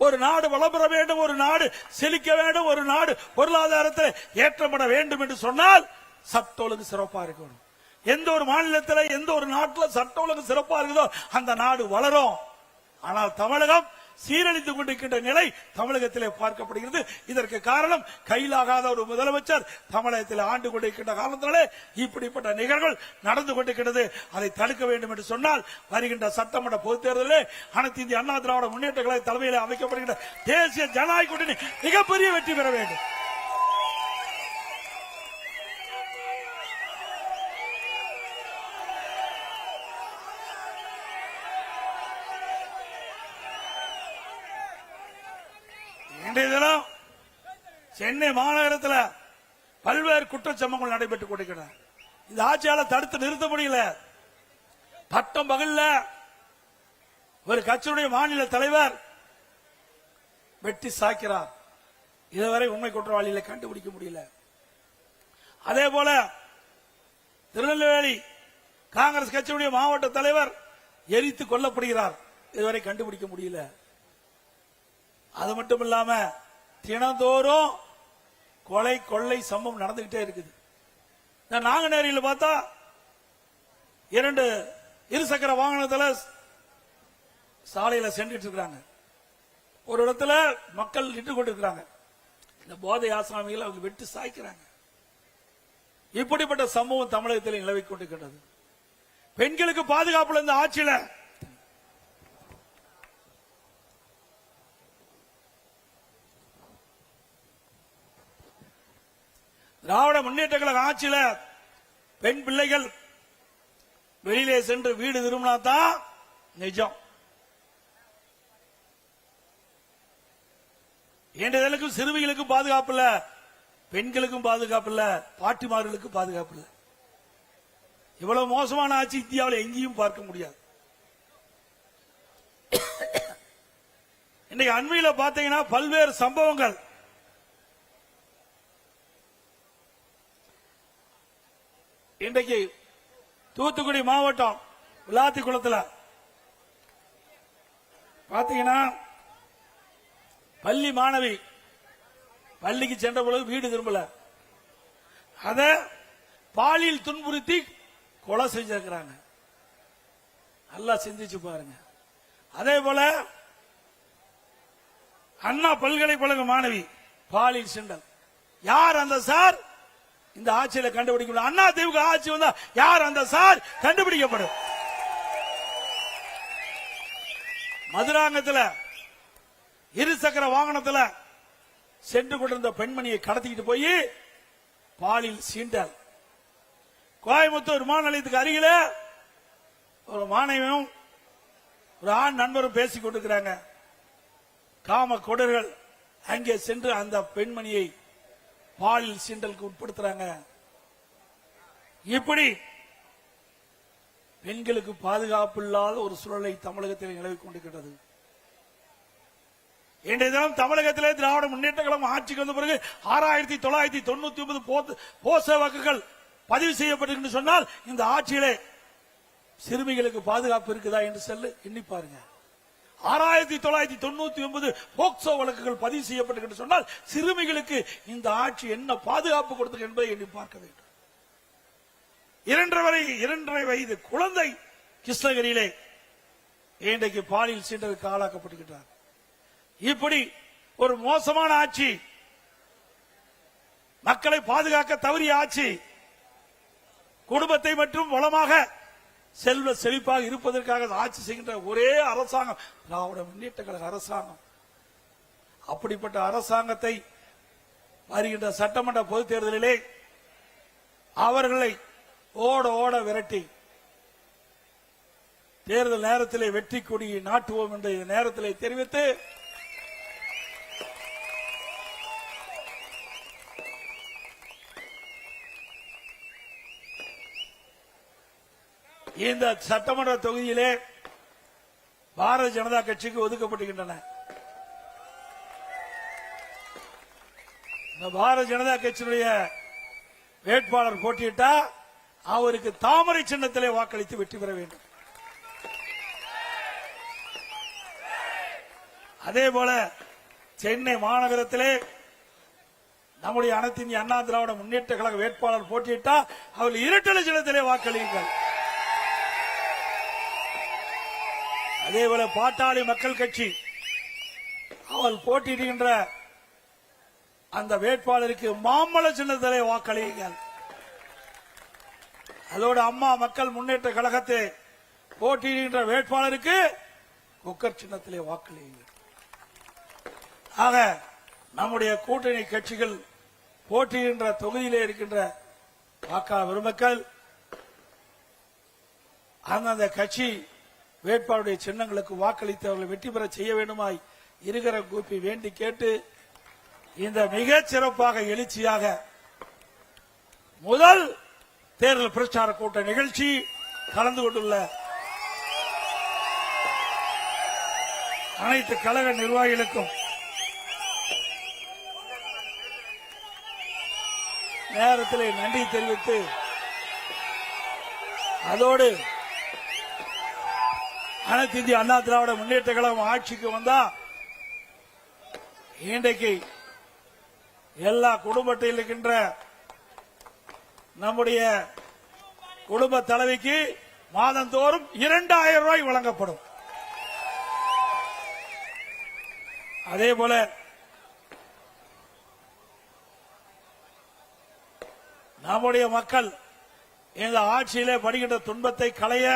ஒரு நாடு வளம் பெற வேண்டும், ஒரு நாடு செழிக்க வேண்டும், ஒரு நாடு பொருளாதாரத்தில் ஏற்றப்பட வேண்டும் என்று சொன்னால் சட்ட ஒழுங்கு சிறப்பா இருக்கணும். எந்த ஒரு மாநிலத்தில், எந்த ஒரு நாட்டில் சட்ட ஒழுங்கு சிறப்பா இருக்குதோ அந்த நாடு வளரும். ஆனால் தமிழகம் சீரழித்துக் கொண்டிருக்கின்ற நிலை தமிழகத்திலே பார்க்கப்படுகிறது. இதற்கு காரணம் கையிலாகாத ஒரு முதலமைச்சர் தமிழகத்தில் ஆண்டு கொண்டிருக்கின்ற காரணத்தினாலே இப்படிப்பட்ட நிகழ்வுகள் நடந்து கொண்டிருக்கிறது. அதை தடுக்க வேண்டும் என்று சொன்னால் வருகின்ற சட்டமன்ற பொதுத் தேர்தலில் அனைத்து இந்திய அண்ணா திராவிட முன்னேற்ற கழக தலைமையில் அமைக்கப்படுகின்ற தேசிய ஜனநாயக கூட்டணி மிகப்பெரிய வெற்றி பெற வேண்டும். இன்றைய தினம் சென்னை மாநகரத்தில் பல்வேறு குற்றச்சம்பவங்கள் நடைபெற்றுக் கொண்டிருக்கின்றன. இந்த ஆட்சியாளர் தடுத்து நிறுத்த முடியல. பட்டம் பகல்ல ஒரு கட்சியுடைய மாநில தலைவர் வெட்டி சாய்க்கிறார். இதுவரை உண்மை குற்றவாளிகளை கண்டுபிடிக்க முடியல. அதே போல திருநெல்வேலி காங்கிரஸ் கட்சியுடைய மாவட்ட தலைவர் எரித்து கொல்லப்படுகிறார். இதுவரை கண்டுபிடிக்க முடியல. அது மட்டும் இல்லாம தினந்தோறும் கொலை கொள்ளை சம்பவம் நடந்துகிட்டே இருக்குது. நாங்குநேரியில் பார்த்தா 2 இருசக்கர வாகனத்துல சாலையில சென்றுட்டு இருக்கிறாங்க. ஒரு இடத்துல மக்கள் நின்று கொண்டிருக்கிறாங்க. இந்த போதை ஆசாமிகள் அவங்க வெட்டு சாய்க்கிறாங்க. இப்படிப்பட்ட சம்பவம் தமிழகத்தில் நிலவிக் கொண்டிருக்கிறது. பெண்களுக்கு பாதுகாப்புல இந்த ஆட்சியில திராவிட முன்னேற்ற கழக ஆட்சியில பெண் பிள்ளைகள் வெளியிலே சென்று வீடு திரும்பினா தான் நிஜம். ஏண்டதலுக்கும் சிறுமிகளுக்கும் பாதுகாப்பு இல்ல, பெண்களுக்கும் பாதுகாப்பு இல்ல, பாட்டிமார்களுக்கும் பாதுகாப்பு இல்ல. இவ்வளவு மோசமான ஆட்சி இந்தியாவில் எங்கேயும் பார்க்க முடியாது. இன்னைக்கு அண்மையில பாத்தீங்கன்னா பல்வேறு சம்பவங்கள். இன்றைக்கு தூத்துக்குடி மாவட்டம் விளாத்திக்குளத்தில் பாத்தீங்கன்னா பள்ளி மாணவி பள்ளிக்கு சென்ற பொழுது வீடு திரும்பல, அத பாலியல் துன்புறுத்தி கொலை செஞ்சிருக்கிறாங்க. நல்லா சிந்திச்சு பாருங்க. அதே போல அண்ணா பல்கலைக்கழக மாணவி பாலியல் சீண்டல். யார் அந்த சார்? இந்த ஆட்சியில கண்டுபிடிக்க. அண்ணா திமுக ஆட்சி வந்தா யார் அந்த சார் கண்டுபிடிக்கப்படும். மதுராங்கத்தில் இருசக்கர வாகனத்தில் சென்று கொண்டிருந்த பெண்மணியை கடத்திக்கிட்டு போய் பாலியல் சீண்டல். கோயம்புத்தூர் விமான நிலையத்துக்கு அருகில ஒரு மாணவியும் ஒரு ஆண் நண்பரும் பேசிக் கொண்டிருக்கிறாங்க. காம கொடர்கள் அங்கே சென்று அந்த பெண்மணியை பாலியல் சீண்டலுக்கு உட்படுத்துறாங்க. இப்படி பெண்களுக்கு பாதுகாப்பு இல்லாத ஒரு சூழலை தமிழகத்தில் நிலவிக் கொண்டிருக்கிறது. இன்றைய தினம் தமிழகத்திலே திராவிட முன்னேற்ற கழகம் ஆட்சிக்கு வந்த பிறகு 6999 போச வாக்குகள் பதிவு செய்யப்பட்டிருக்கு சொன்னால் இந்த ஆட்சியிலே சிறுமிகளுக்கு பாதுகாப்பு இருக்குதா என்று சொல்லி எண்ணி பாருங்க. 6999 போக்சோ வழக்குகள் பதிவு செய்யப்பட்டிருக்கு சொன்னால் சிறுமிகளுக்கு இந்த ஆட்சி என்ன பாதுகாப்பு கொடுத்தது என்பதை எண்ணி பார்க்க வேண்டும். 2.5 வயது குழந்தை கிருஷ்ணகிரியிலே இன்றைக்கு பாலியல் சீண்டலுக்கு ஆளாக்கப்பட்டிருக்கிறார். இப்படி ஒரு மோசமான ஆட்சி, மக்களை பாதுகாக்க தவறிய ஆட்சி, குடும்பத்தை மற்றும் வளமாக செல்வ செழிப்பாக இருப்பதற்காக ஆட்சி செய்கின்ற ஒரே அரசாங்கம் திராவிட முன்னேற்ற கழக அரசாங்கம். அப்படிப்பட்ட அரசாங்கத்தை வருகின்ற சட்டமன்ற பொதுத் தேர்தலிலே அவர்களை ஓட ஓட விரட்டி தேர்தல் நேரத்திலே வெற்றி கொடியை நாட்டுவோம் என்ற நேரத்திலே தெரிவித்து இந்த சட்டமன்ற தொகுதியிலே பாரதிய ஜனதா கட்சிக்கு ஒதுக்கப்படுகின்றன. இந்த பாரதிய ஜனதா கட்சியினுடைய வேட்பாளர் போட்டியிட்டா அவருக்கு தாமரை சின்னத்திலே வாக்களித்து வெற்றி பெற வேண்டும். அதே போல சென்னை மாநகரத்திலே நம்முடைய அனைத்து இந்திய அண்ணா திராவிட முன்னேற்ற கழக வேட்பாளர் போட்டியிட்டா அவர் இரட்டை சின்னத்திலே வாக்களியுங்கள். அதேபோல பாட்டாளி மக்கள் கட்சி அவள் போட்டியிடுகின்ற அந்த வேட்பாளருக்கு மாம்பழ சின்னத்திலே வாக்களியுங்கள். அதோடு அம்மா மக்கள் முன்னேற்ற கழகத்தை போட்டியிடுகின்ற வேட்பாளருக்கு குக்கர் சின்னத்திலே வாக்களியுங்கள். ஆக நம்முடைய கூட்டணி கட்சிகள் போட்டியிடுகின்ற தொகுதியிலே இருக்கின்ற வாக்காளர் பெருமக்கள் அந்தந்த கட்சி வேட்பாளருடைய சின்னங்களுக்கு வாக்களித்து அவர்களை வெற்றி பெற செய்ய வேண்டுமாய் இருக்கிற கூப்பி வேண்டி கேட்டு இந்த மிகச் சிறப்பாக எழுச்சியாக முதல் தேர்தல் பிரச்சார கூட்ட நிகழ்ச்சி கலந்து கொண்டுள்ள அனைத்து கழக நிர்வாகிகளுக்கும் நேரத்தில் நன்றி தெரிவித்து அதோடு அனைத்து இந்திய அண்ணா திராவிட முன்னேற்ற கழகம் ஆட்சிக்கு வந்தா இன்றைக்கு எல்லா குடும்பத்தில் இருக்கின்ற நம்முடைய குடும்ப தலைவிக்கு மாதந்தோறும் 2000 ரூபாய் வழங்கப்படும். அதே போல நம்முடைய மக்கள் இந்த ஆட்சியிலே படுகின்ற துன்பத்தை களைய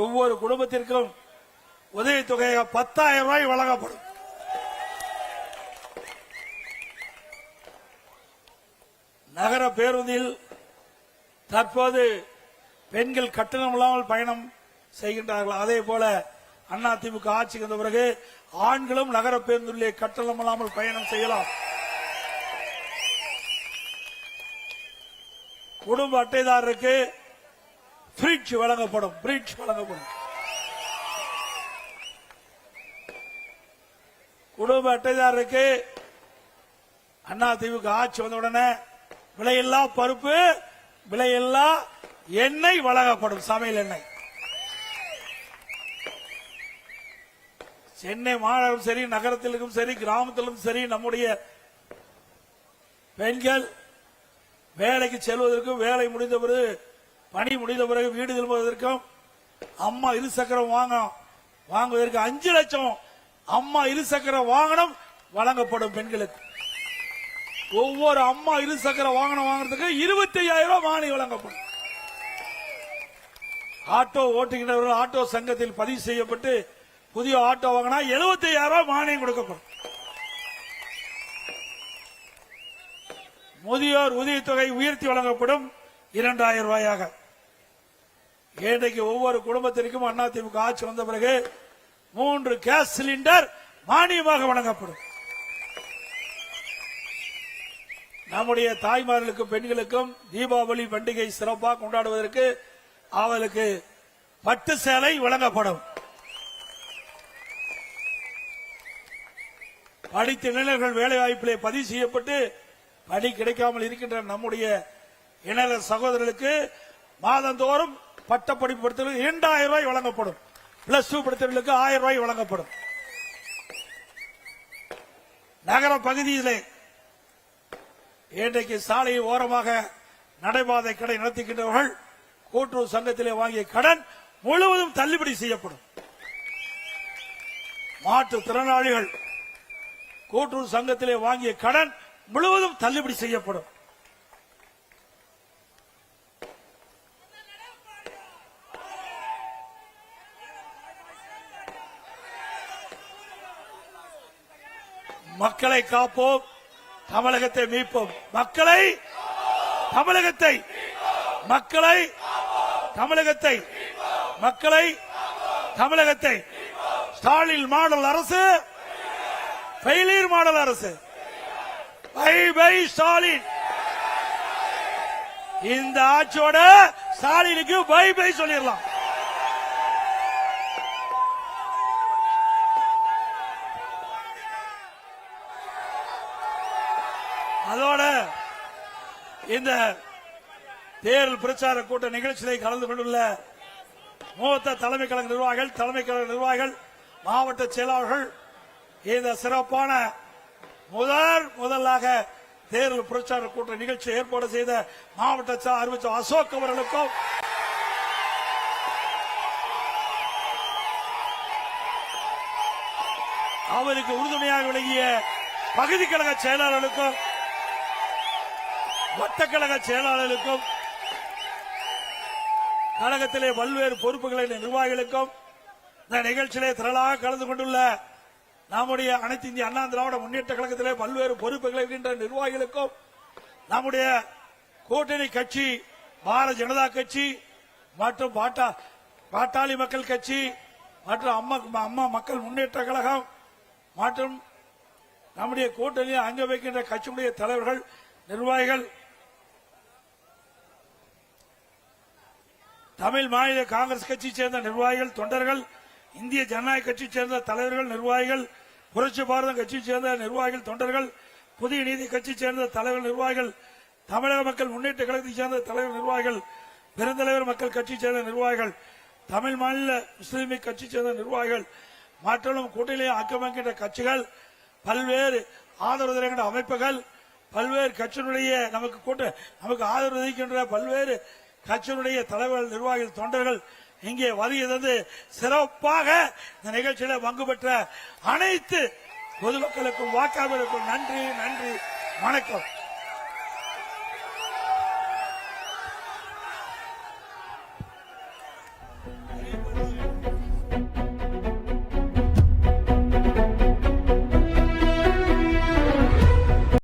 ஒவ்வொரு குடும்பத்திற்கும் உதவித்தொகையாக 10,000 ரூபாய் வழங்கப்படும். நகர பேருந்தில் தற்போது பெண்கள் கட்டணம் இல்லாமல் பயணம் செய்கின்றார்கள். அதே போல அதிமுக ஆட்சிக்கு வந்த பிறகு ஆண்களும் நகர பேருந்திலே கட்டணம் இல்லாமல் பயணம் செய்யலாம். குடும்ப அட்டைதாரருக்கு ஃப்ரிட்ஜ் வழங்கப்படும். குடும்ப அட்டைதாரருக்கு அதிமுக ஆட்சி வந்தவுடனே விலையில்லா பருப்பு, விலையில்லா எண்ணெய் வழங்கப்படும். சமையல் எண்ணெய். சென்னை மாநகரம் சரி, நகரத்திலும் சரி, கிராமத்திலும் சரி, நம்முடைய பெண்கள் வேலைக்கு செல்வதற்கும், வேலை முடிந்த பிறகு பணி முடிந்த பிறகு வீடு திரும்புவதற்கும் அம்மா இருசக்கரம் வாங்குவதற்கு 5 லட்சம் அம்மா இருசக்கர வாகனம் வழங்கப்படும். பெண்களுக்கு ஒவ்வொரு அம்மா இருசக்கர வாகனம் வாங்குறதுக்கு 25,000 ரூபாய் மானியம் வழங்கப்படும். ஆட்டோ ஓட்டுகின்றவர்கள் ஆட்டோ சங்கத்தில் பதிவு செய்யப்பட்டு புதிய ஆட்டோ வாங்கினா 75,000 ரூபாய் மானியம் கொடுக்கப்படும். முதியோர் உதவித்தொகை உயர்த்தி வழங்கப்படும் 2,000 ரூபாயாக. இன்றைக்கு ஒவ்வொரு குடும்பத்திற்கும் அதிமுக ஆட்சி வந்த பிறகு 3 கேஸ் சிலிண்டர் மானியமாக வழங்கப்படும். நம்முடைய தாய்மார்களுக்கும் பெண்களுக்கும் தீபாவளி பண்டிகை சிறப்பாக கொண்டாடுவதற்கு அவர்களுக்கு பட்டு சேலை வழங்கப்படும். படித்த இளைஞர்கள் வேலைவாய்ப்பிலே பதிவு செய்யப்பட்டு பணி கிடைக்காமல் இருக்கின்ற நம்முடைய இளைஞர் சகோதரர்களுக்கு மாதந்தோறும் பட்டப்படிப்பு படித்தவர்களுக்கு 2,000 ரூபாய் வழங்கப்படும். பிளஸ் 2 படித்தவர்களுக்கு 1000 ரூபாய் வழங்கப்படும். நகர பகுதியிலே இன்றைக்கு சாலை ஓரமாக நடைபாதை கடை நடத்துகின்றவர்கள் கூட்டுறவு சங்கத்திலே வாங்கிய கடன் முழுவதும் தள்ளுபடி செய்யப்படும். மாற்றுத்திறனாளிகள் கூட்டுறவு சங்கத்திலே வாங்கிய கடன் முழுவதும் தள்ளுபடி செய்யப்படும். மக்களை காப்போம், தமிழகத்தை மீட்போம். மக்களை தமிழகத்தை ஸ்டாலின் மாடல் அரசு, ஃபெயிலியர் மாடல் அரசு. Bye bye Stalin. இந்த ஆட்சியோட ஸ்டாலினுக்கு பை பை சொல்லிடலாம். அதோட இந்த தேர்தல் பிரச்சார கூட்ட நிகழ்ச்சியை கலந்து கொண்டுள்ள மூத்த தலைமை கழக நிர்வாகிகள், மாவட்ட செயலாளர்கள், இந்த சிறப்பான முதலாக தேர்தல் பிரச்சார கூட்ட நிகழ்ச்சி ஏற்பாடு செய்த மாவட்ட அறிவிச்ச அசோக் அவர்களுக்கும், அவருக்கு உறுதுணையாக விளங்கிய பகுதி கழக செயலாளர்களுக்கும், வட்டக்கழக செயலாளர்களுக்கும், கழகத்திலே பல்வேறு பொறுப்புகளின் நிர்வாகிகளுக்கும், இந்த நிகழ்ச்சியிலே திரளாக கலந்து கொண்டுள்ள நம்முடைய அனைத்து இந்திய அண்ணா திராவிட முன்னேற்ற கழகத்திலே பல்வேறு பொறுப்புகள் இருக்கின்ற நிர்வாகிகளுக்கும், நம்முடைய கூட்டணி கட்சி பாரதிய ஜனதா கட்சி மற்றும் பாட்டாளி மக்கள் கட்சி மற்றும் அம்மா மக்கள் முன்னேற்ற கழகம் மற்றும் நம்முடைய கூட்டணியில் அங்க வைக்கின்ற கட்சியுடைய தலைவர்கள், நிர்வாகிகள், தமிழ் மாநில காங்கிரஸ் கட்சியை சேர்ந்த நிர்வாகிகள், தொண்டர்கள், இந்திய ஜனநாயக கட்சியை சேர்ந்த தலைவர்கள், நிர்வாகிகள், புரட்சி பாரத கட்சியை சேர்ந்த நிர்வாகிகள், தொண்டர்கள், புதிய நீதி கட்சியை சேர்ந்த தலைவர் நிர்வாகிகள், தமிழக மக்கள் முன்னேற்ற கழகத்தை சேர்ந்த தலைவர் நிர்வாகிகள், பெருந்தலைவர் மக்கள் கட்சியை சேர்ந்த நிர்வாகிகள், தமிழ் மாநில முஸ்லீம் லீக் கட்சி சேர்ந்த நிர்வாகிகள் மற்றும் கூட்டணியை ஆக்கமைக்கின்ற கட்சிகள், பல்வேறு ஆதரவு தருகின்ற அமைப்புகள், பல்வேறு கட்சியினுடைய நமக்கு ஆதரவு அளிக்கின்ற பல்வேறு கட்சியினுடைய தலைவர்கள், நிர்வாகிகள், தொண்டர்கள் இங்கே வருகை தந்து சிறப்பாக இந்த நிகழ்ச்சியில பங்கு பெற்ற அனைத்து பொதுமக்களுக்கும் வாக்காளர்களுக்கும் நன்றி, நன்றி, வணக்கம்.